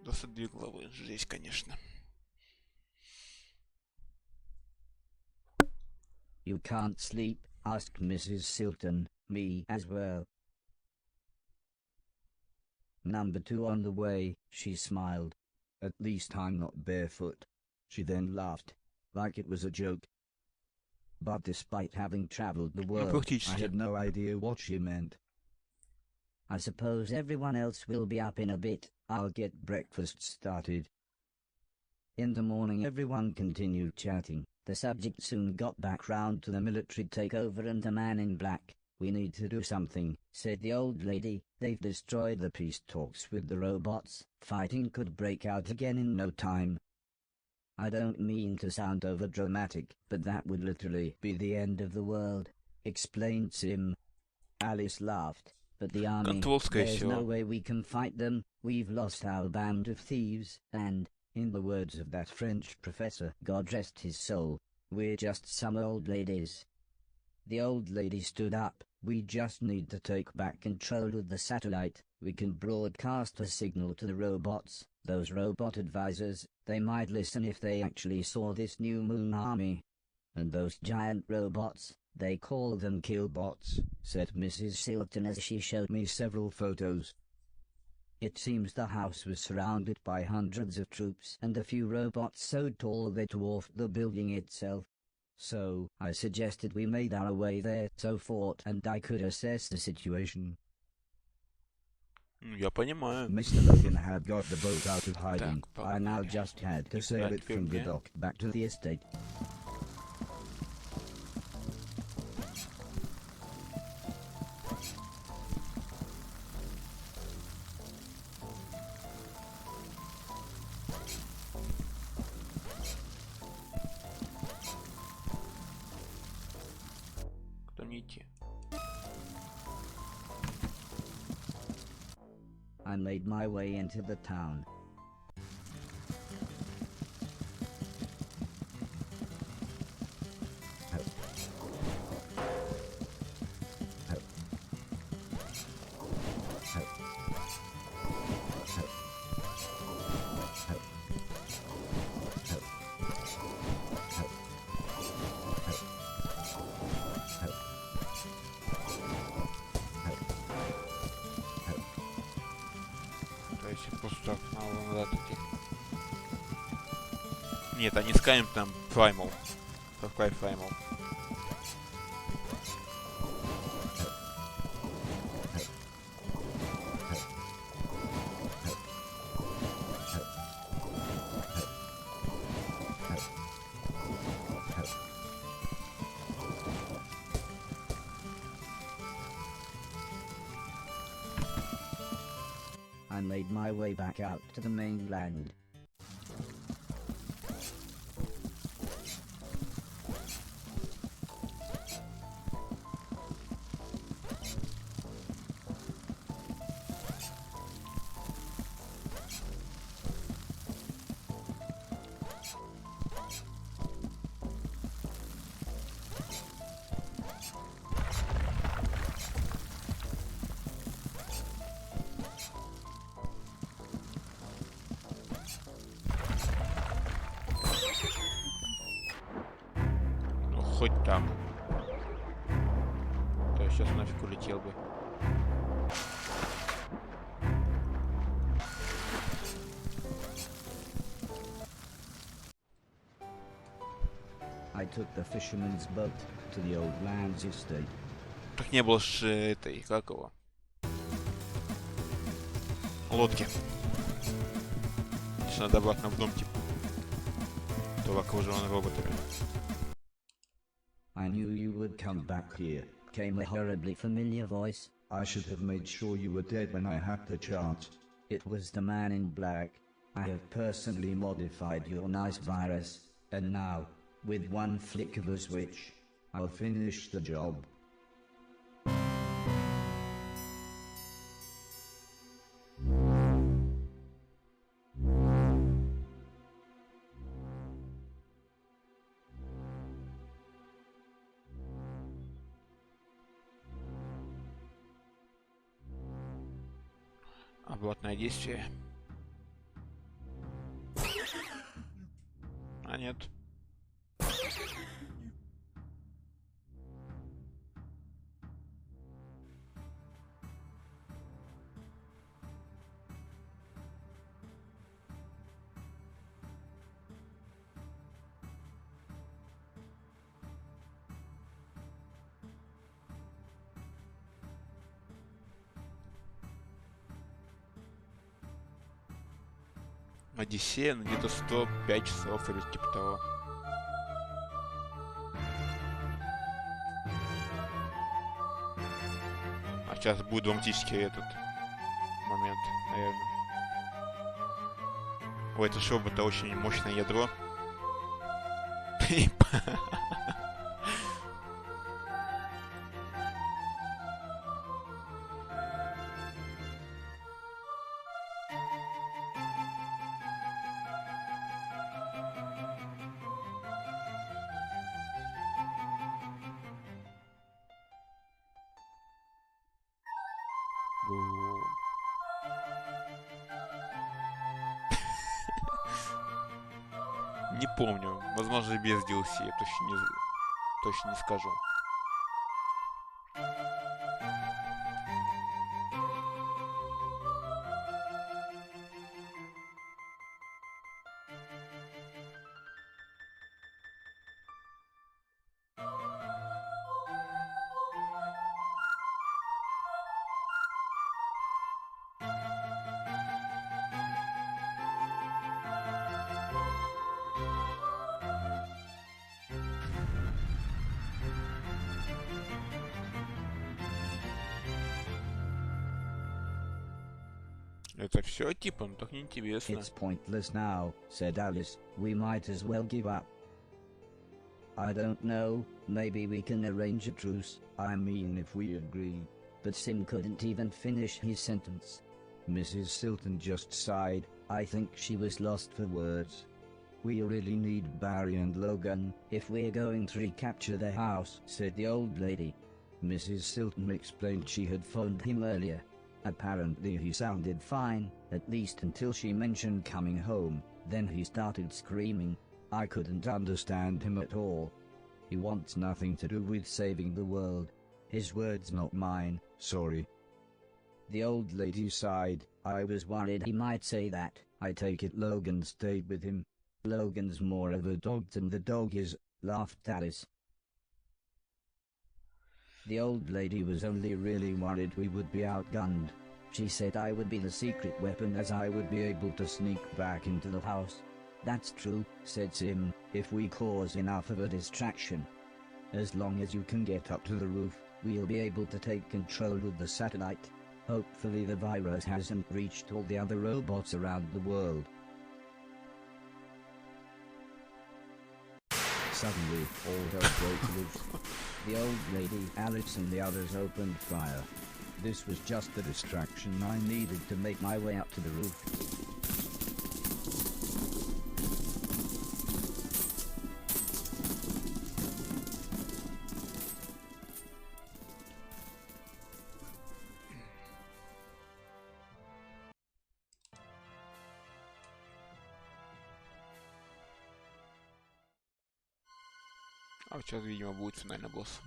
Двадцать 22 главы, жесть, конечно. You can't sleep? Asked Mrs. Silton, me as well. Number 2 on the way, she smiled. At least I'm not barefoot. She then laughed, like it was a joke. But despite having traveled the world, I had no idea what she meant. I suppose everyone else will be up in a bit. I'll get breakfast started. In the morning everyone continued chatting. The subject soon got back round to the military takeover and the man in black. We need to do something, said the old lady. They've destroyed the peace talks with the robots. Fighting could break out again in no time. I don't mean to sound overdramatic, but that would literally be the end of the world, explained Sim. Alice laughed. But the army, there's no way we can fight them. We've lost our band of thieves, and, in the words of that French professor, God rest his soul, we're just some old ladies. The old lady stood up. We just need to take back control of the satellite. We can broadcast a signal to the robots. Those robot advisors, they might listen if they actually saw this new moon army. And those giant robots, they call them killbots, said Mrs. Silton as she showed me several photos. It seems the house was surrounded by hundreds of troops and a few robots so tall they dwarfed the building itself. So, I suggested we made our way there so Fort and I could assess the situation. Я понимаю. Mr. Logan had got the boat out of hiding. I now just had to sail it from the dock back to the estate. Куда мне идти? I made my way into the town. Просто надо назад идти. Нет, они скажем там Primal. Какой Primal? I made my way back out to the mainland. Хоть там. То я сейчас нафиг улетел бы. I took the fisherman's boat to the old man's estate. Так не было ж этой, как его? Лодки. Сейчас надо обратно в дом, типа. То окружен роботами. I knew you would come back here, Came a horribly familiar voice. I should have made sure you were dead when I had the chance. It was the man in black. I have personally modified your nice virus, and now, with one flick of a switch, I'll finish the job. Обратное действие. А нет. Одиссея, ну где-то 105 часов или типа того. А сейчас будет драматический этот момент, наверное. Ой, это шоу, это очень мощное ядро. Не помню. Возможно, без DLC. Я точно не скажу. Это все типа, ну так неинтересно. It's pointless now, said Alice. We might as well give up. I don't know, maybe we can arrange a truce. I mean, if we agree. But Sim couldn't even finish his sentence. Mrs. Silton just sighed. I think she was lost for words. We really need Barry and Logan, if we're going to recapture the house, said the old lady. Mrs. Silton explained she had phoned him earlier. Apparently he sounded fine, at least until she mentioned coming home, then he started screaming. I couldn't understand him at all. He wants nothing to do with saving the world. His words, not mine. Sorry. The old lady sighed. I was worried he might say that. I take it Logan stayed with him. Logan's more of a dog than the dog is, laughed Alice. The old lady was only really worried we would be outgunned. She said I would be the secret weapon as I would be able to sneak back into the house. That's true, said Sim, if we cause enough of a distraction. As long as you can get up to the roof, we'll be able to take control of the satellite. Hopefully the virus hasn't reached all the other robots around the world. Suddenly, all hell broke loose. The old lady, Alice and the others opened fire. This was just the distraction I needed to make my way up to the roof. А вот сейчас, видимо, будет финальный босс.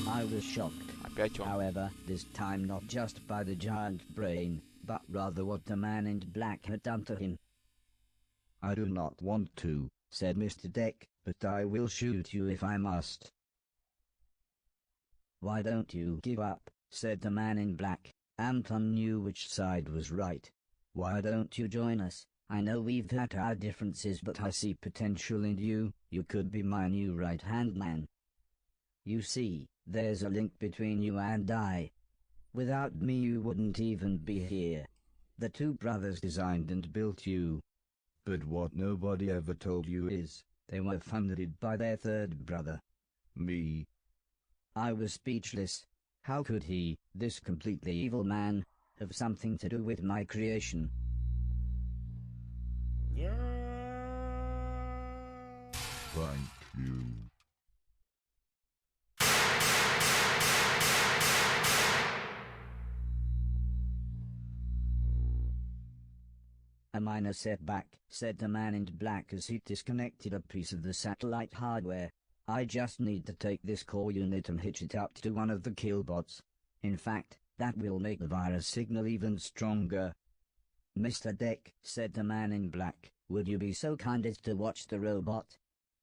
I was shocked. Опять он. However, this time not just by the giant brain, but rather what the man in black had done to him. I do not want to, said Mr. Deck, but I will shoot you if I must. Why don't you give up? Said the man in black. Anton knew which side was right. Why don't you join us? I know we've had our differences, but I see potential in you. You could be my new right-hand man. You see, there's a link between you and I. Without me you wouldn't even be here. The two brothers designed and built you. But what nobody ever told you is, They were funded by their third brother. me. I was speechless. How could he, this completely evil man, have something to do with my creation? Thank you. A minor setback, said the man in black as he disconnected a piece of the satellite hardware. I just need to take this core unit and hitch it up to one of the killbots. In fact, that will make the virus signal even stronger. Mr. Deck, said the man in black, would you be so kind as to watch the robot?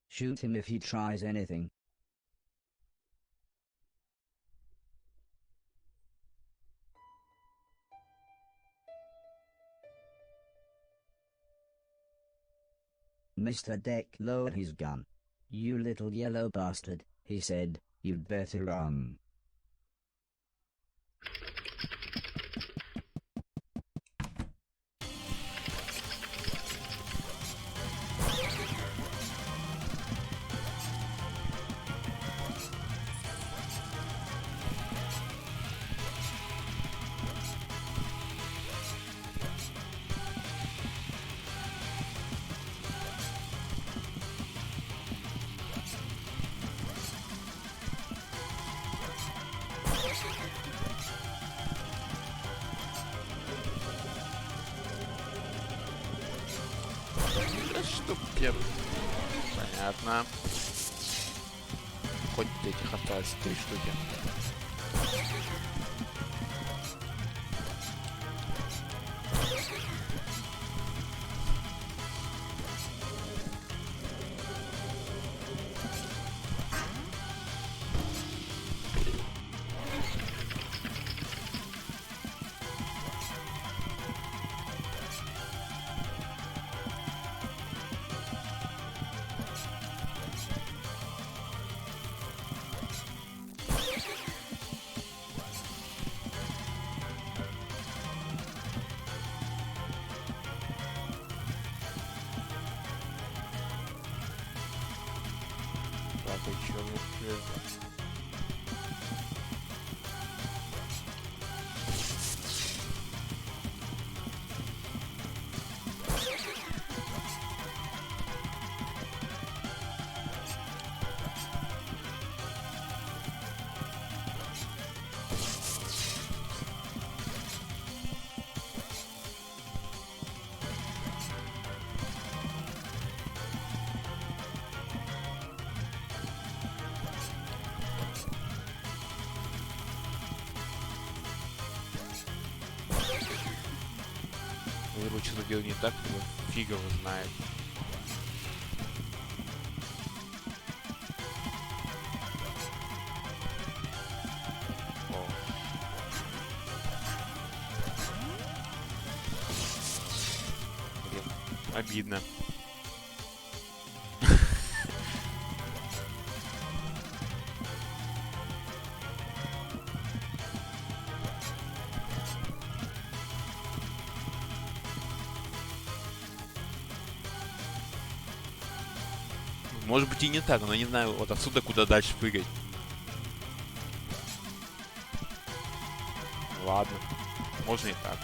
Shoot him if he tries anything. Mr. Deck lowered his gun. You little yellow bastard, he said, you'd better run. Да что первый? Понятно. Хоть этих осталось 3 штуки. Так, и чё мне Либо что-то делать не так, либо фиг его знает. О. Блин, обидно. Может быть и не так, но не знаю, вот отсюда куда дальше прыгать. Ладно, можно и так.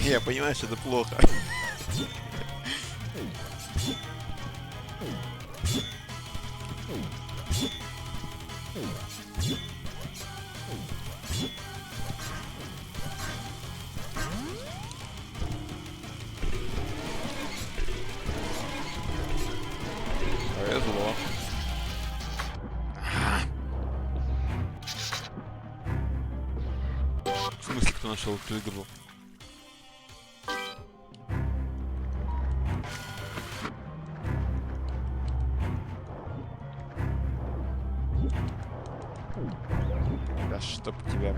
Я понимаю, что это плохо. Повезло. В смысле, кто нашел эту игру? Да чтоб тебя...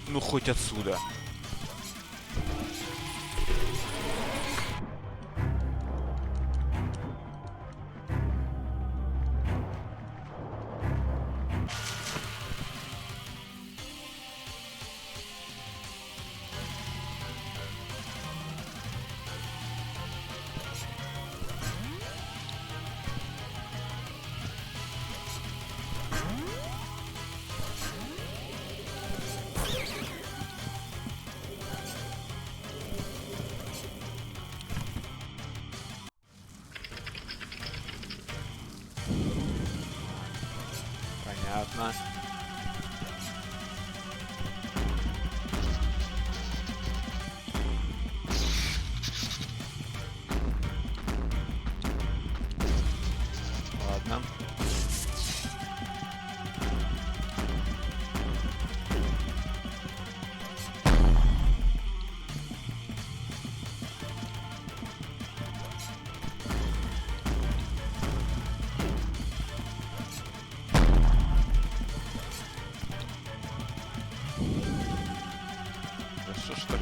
Ну хоть отсюда. Понятно. Ладно. Да что ж такое?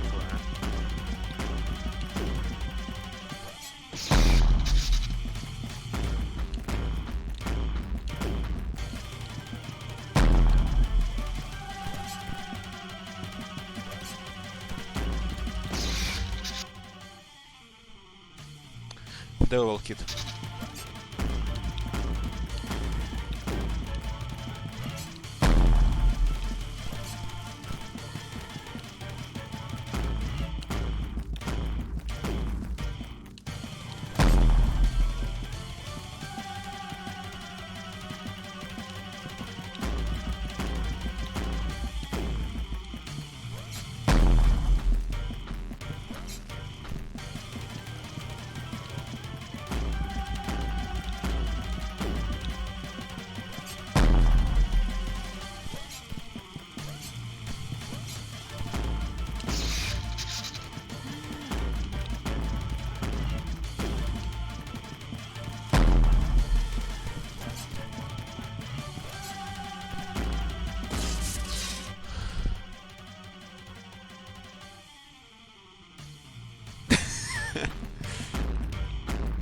Devil Kid.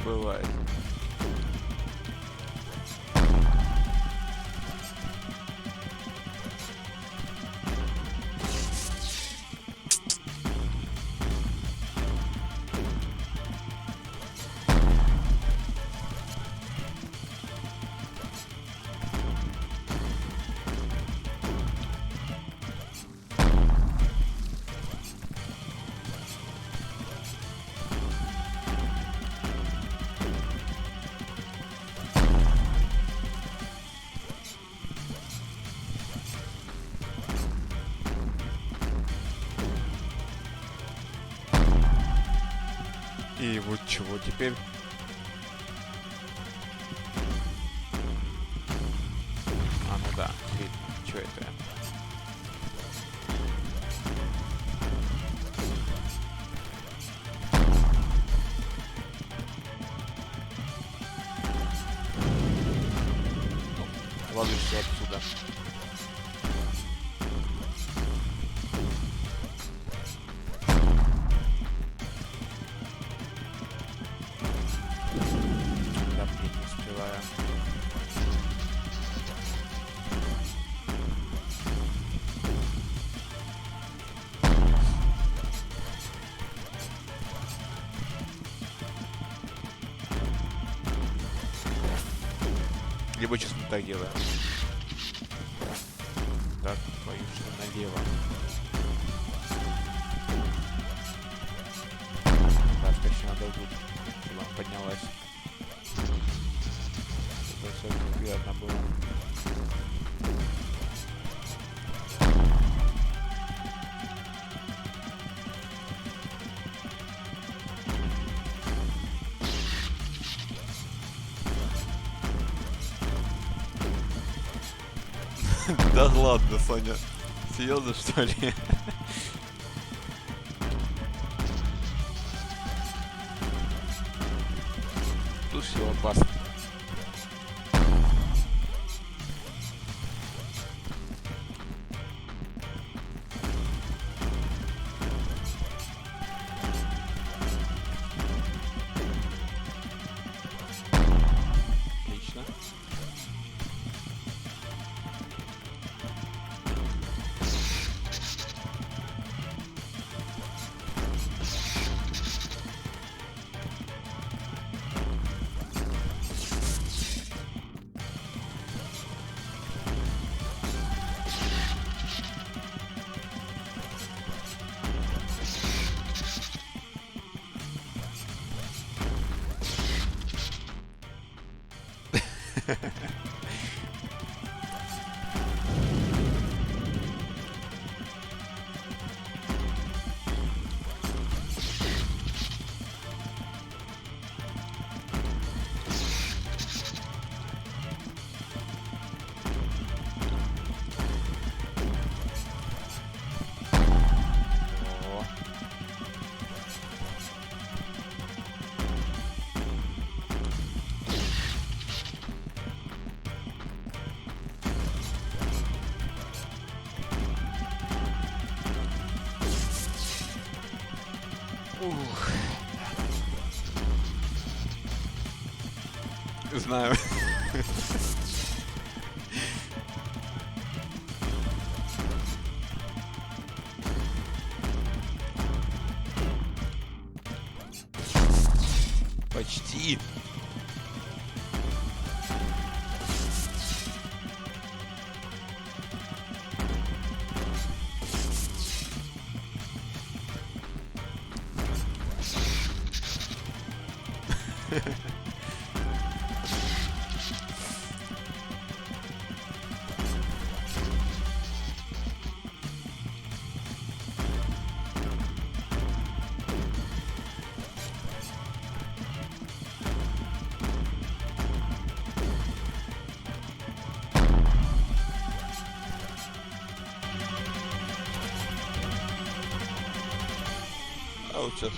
бывает. И вот чего теперь? А, ну да, видно. Что это? Ну, ложишься отсюда. Либо сейчас мы так делаем. Так, твою же налево. Да, скорее надо тут, чтобы она поднялась. Это все приятно было. Да ладно, Соня. Серьезно, что ли? Тут все опасно. Отлично. Ух. Знаю. Почти. А вот сейчас.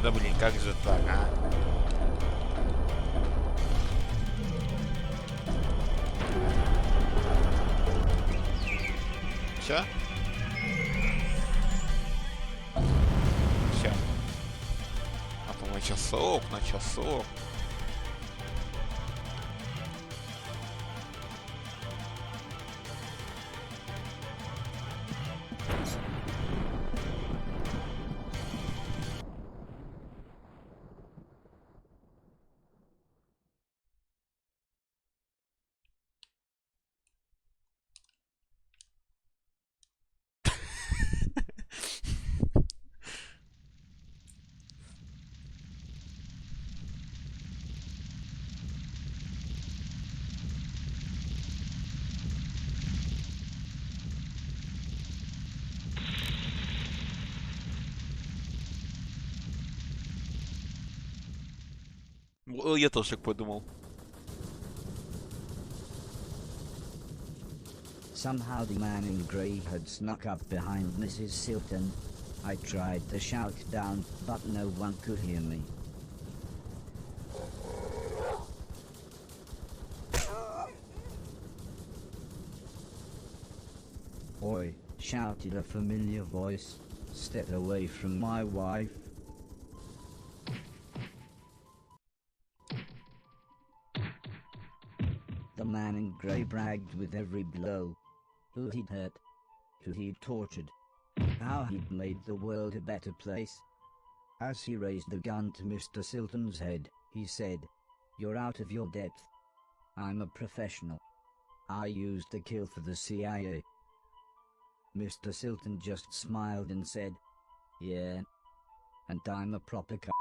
Да блин, как же так, а? Все? Все. А то на часок, на часок. Я тоже так подумал. Somehow the man in grey had snuck up behind Mrs. Silton. I tried to shout down, but no one could hear me. Oi, shouted a familiar voice. Step away from my wife. The man in grey bragged with every blow. Who he'd hurt, who he'd tortured, how he'd made the world a better place. As he raised the gun to Mr. Silton's head, he said, "You're out of your depth. I'm a professional. I used to kill for the CIA." Mr. Silton just smiled and said, "Yeah, and I'm a proper c***."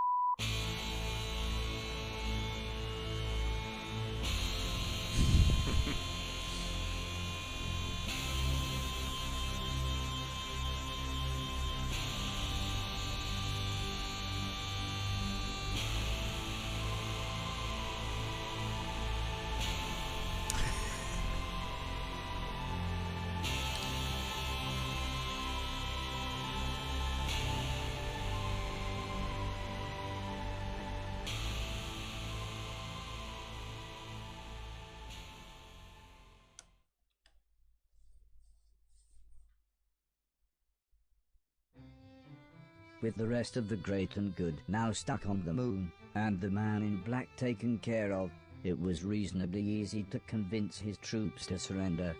With the rest of the great and good now stuck on the moon, and the man in black taken care of, it was reasonably easy to convince his troops to surrender.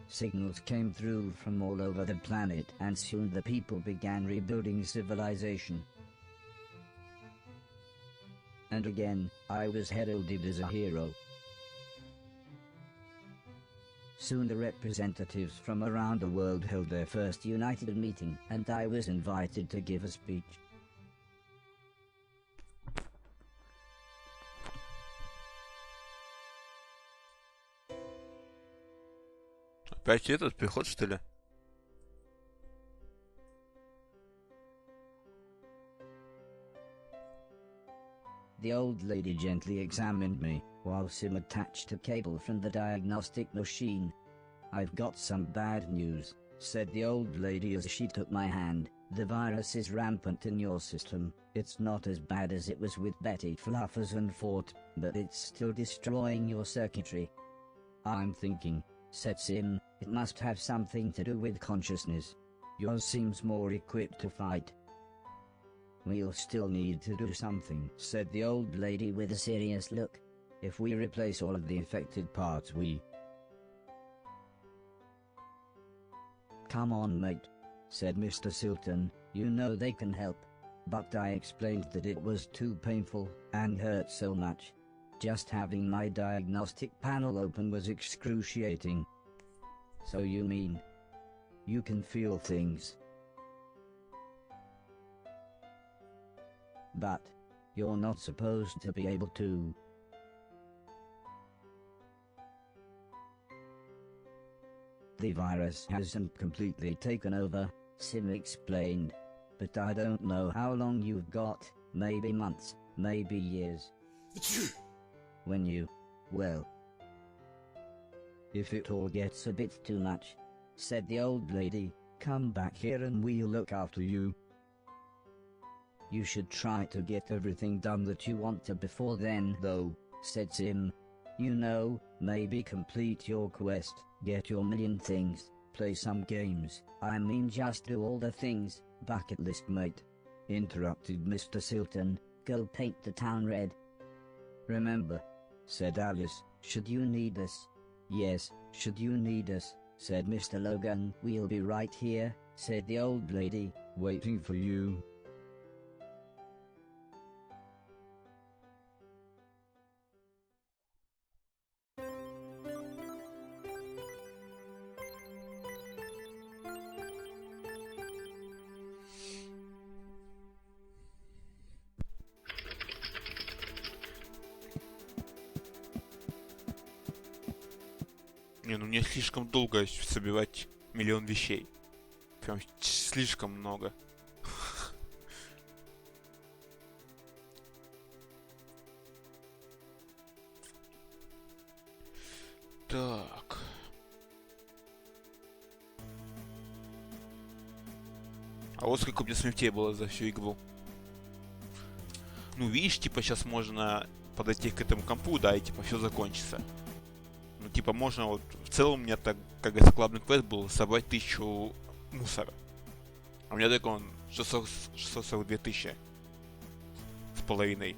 Signals came through from all over the planet, and soon the people began rebuilding civilization. And again, I was heralded as a hero. Soon the representatives from around the world held their first united meeting, and I was invited to give a speech. Опять этот приход, что ли? The old lady gently examined me, while Sim attached a cable from the diagnostic machine. "I've got some bad news," said the old lady as she took my hand. "The virus is rampant in your system. It's not as bad as it was with Betty Fluffers and Fort, but it's still destroying your circuitry." "I'm thinking," said Sim, "it must have something to do with consciousness. Yours seems more equipped to fight." "We'll still need to do something," said the old lady with a serious look. "If we replace all of the affected parts, we..." "Come on, mate," said Mr. Silton, "you know they can help." But I explained that it was too painful, and hurt so much. Just having my diagnostic panel open was excruciating. "So you mean you can feel things? But you're not supposed to be able to." "The virus hasn't completely taken over," Sim explained. "But I don't know how long you've got, maybe months, maybe years. When you, well, if it all gets a bit too much," said the old lady, "come back here and we'll look after you." You should try to get everything done that you want to before then, though, said Sim. You know, maybe complete your quest, get your million things, play some games. I mean just do all the things, bucket list mate. Interrupted Mr. Silton, go paint the town red. Remember, said Alice, should you need us. Yes, should you need us, said Mr. Logan. We'll be right here, said the old lady, Waiting for you. Не, ну мне слишком долго собирать миллион вещей. Прям слишком много. Так. А вот сколько у меня смертей было за всю игру. Ну, видишь, типа, сейчас можно подойти к этому компу, да, и типа все закончится. Ну, типа, можно вот... В целом у меня так, как говорится, главный квест был собрать 1000 мусора. А у меня только он 642 тысячи с половиной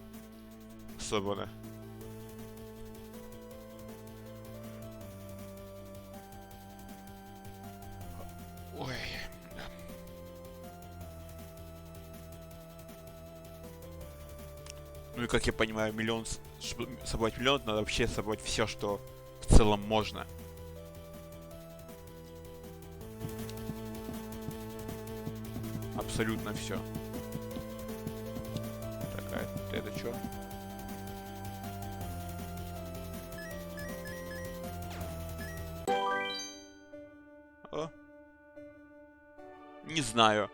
собрано. Ой, да. Ну и как я понимаю, миллион... Чтобы собрать миллион, надо вообще собрать все, что в целом можно. Абсолютно все. Так, а это что? О. Не знаю.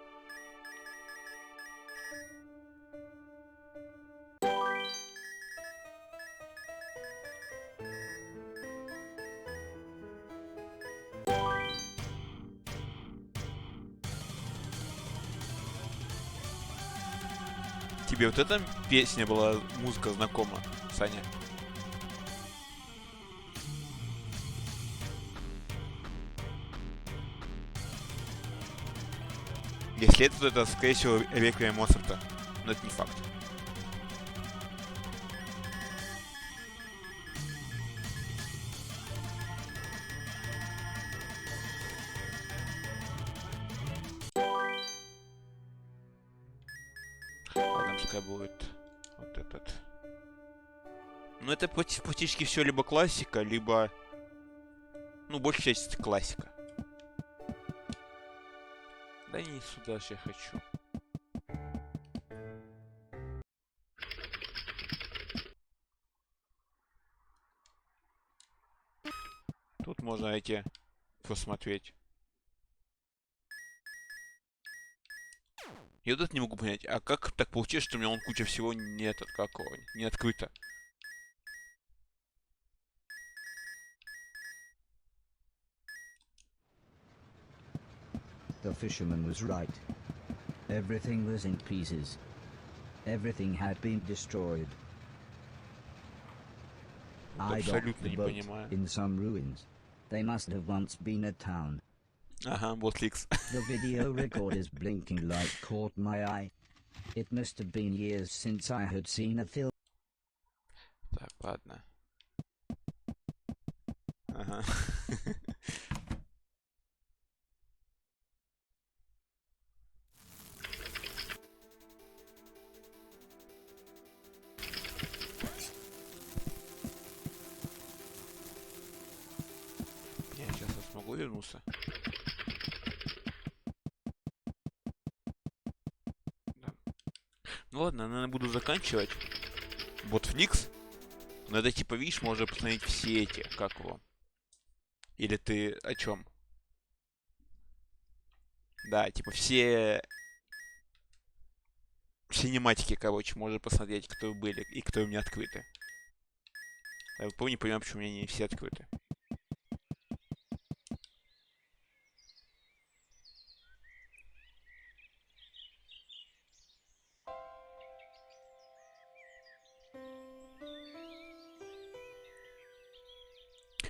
Тебе вот эта песня была, музыка знакома, Саня? Если это, то это, скорее всего, реквием Моцарта. Но это не факт. Ладно, пускай будет вот этот. Ну, это практически все либо классика, либо... Ну, большая часть это классика. Да не сюда же я хочу. Тут можно эти посмотреть. Я вот это не могу понять, а как так получилось, что у меня он куча всего не этот, как его, не открыто? The fisherman was right. Everything was in pieces. Everything had been destroyed. Вот I docked абсолютно the не boat понимаю. in some ruins. They must have once been a town. Ага, вот ликс. The video recorder's blinking light caught my eye. It must have been years since I had seen a film. Так, ладно. Ага. Я сейчас смогу вернуться. Да. Ну ладно, наверное, буду заканчивать. Вот в Никс. Но это типа, видишь, можно посмотреть все эти, как его. Или ты о чем? Да, типа все синематики, короче, можно посмотреть, кто были и кто у меня открыты. Я не понимаю, почему у меня не все открыты.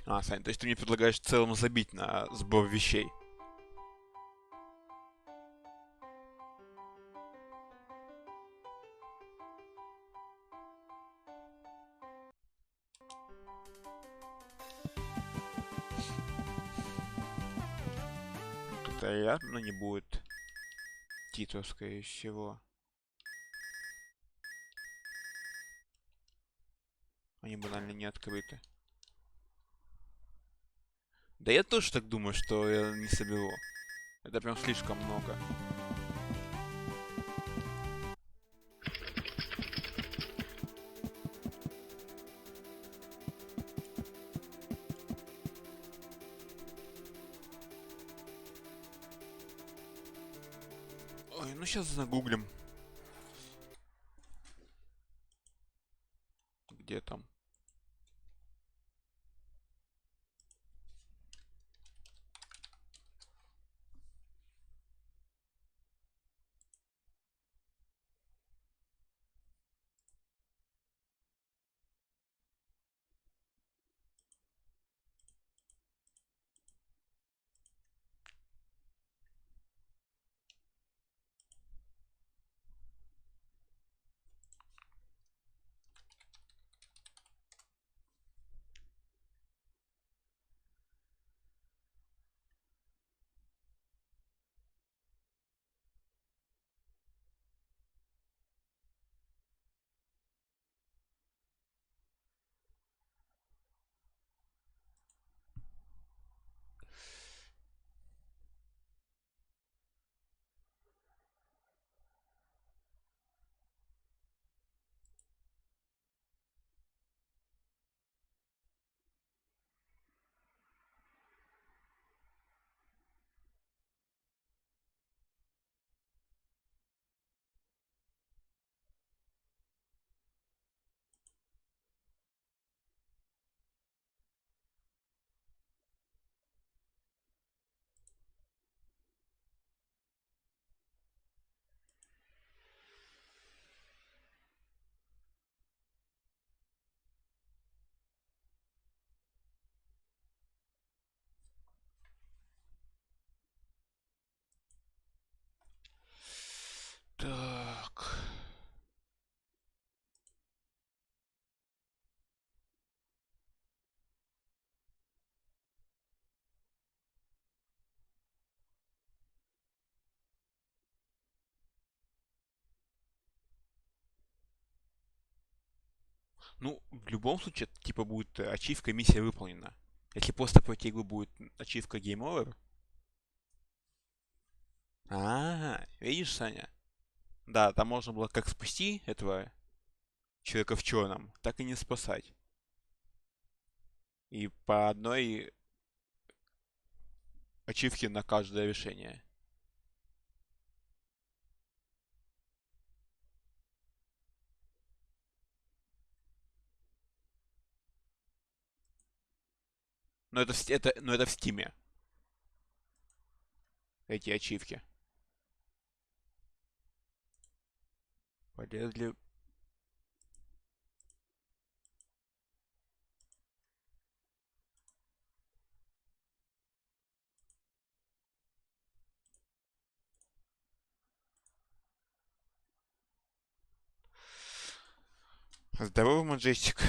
Сань, то есть ты мне предлагаешь в целом забить на сбор вещей? Это явно не будет титров, скорее всего. Они банально не открыты. Да я тоже так думаю, что я не соберу. Это прям слишком много. Ой, ну сейчас загуглим. Где там? Так. Ну, в любом случае, это, типа, будет ачивка, миссия выполнена. Если после пройти игру будет ачивка Game Over. Видишь, Саня? Да, там можно было как спасти этого человека в черном, так и не спасать. И по одной ачивке на каждое решение. Но это в Стиме. Эти ачивки. Полезли. Здорово, Маджестик.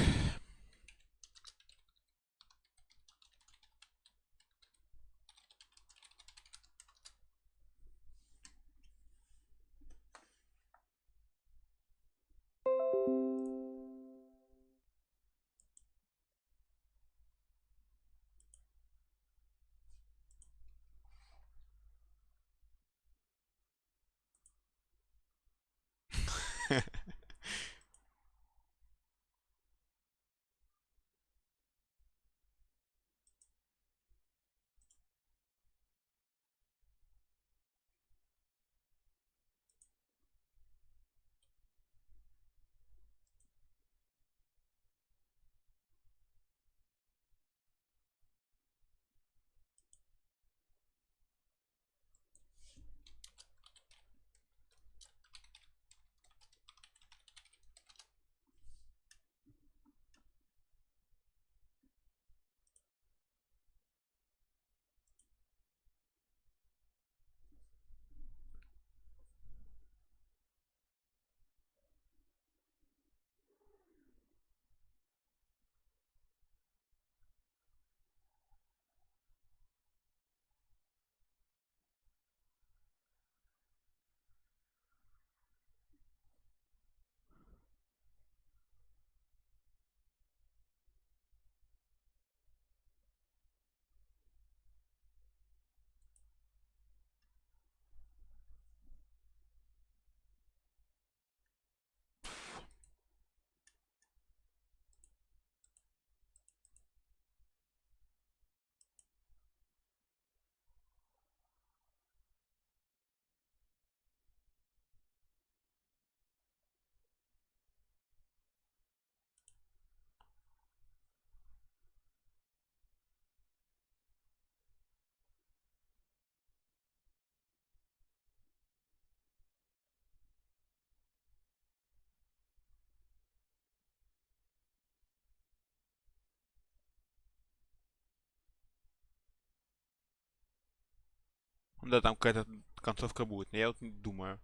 Да, там какая-то концовка будет. Но я вот думаю,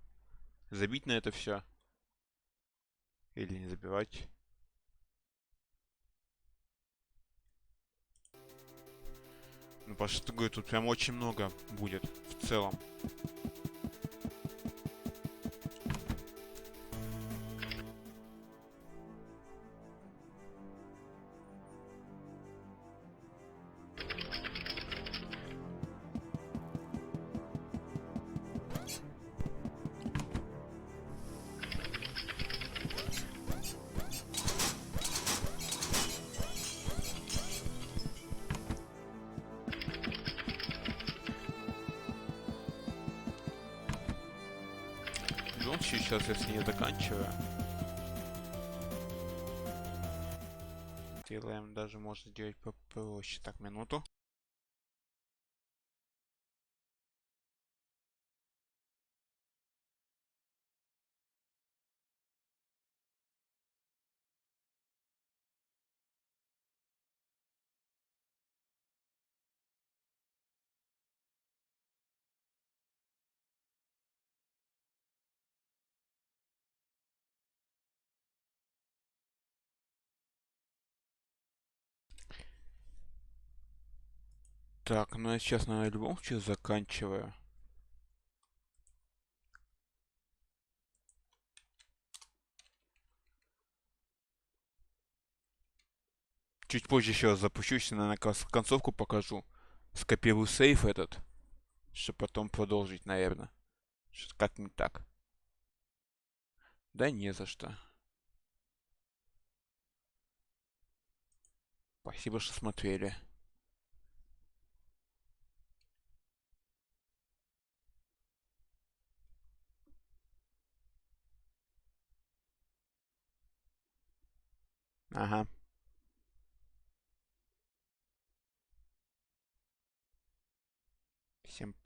забить на это все или не забивать. Ну, потому что, говорю, тут прям очень много будет в целом. Ну, сейчас, если не заканчиваю. Делаем, даже можно сделать попроще. Так, минуту. Так, ну я сейчас, наверное, в любом случае заканчиваю. Чуть позже еще запущусь, наверное, концовку покажу. Скопирую сейф этот, чтобы потом продолжить, наверное. Как-нибудь так. Да не за что. Спасибо, что смотрели. Ага. Всем пока.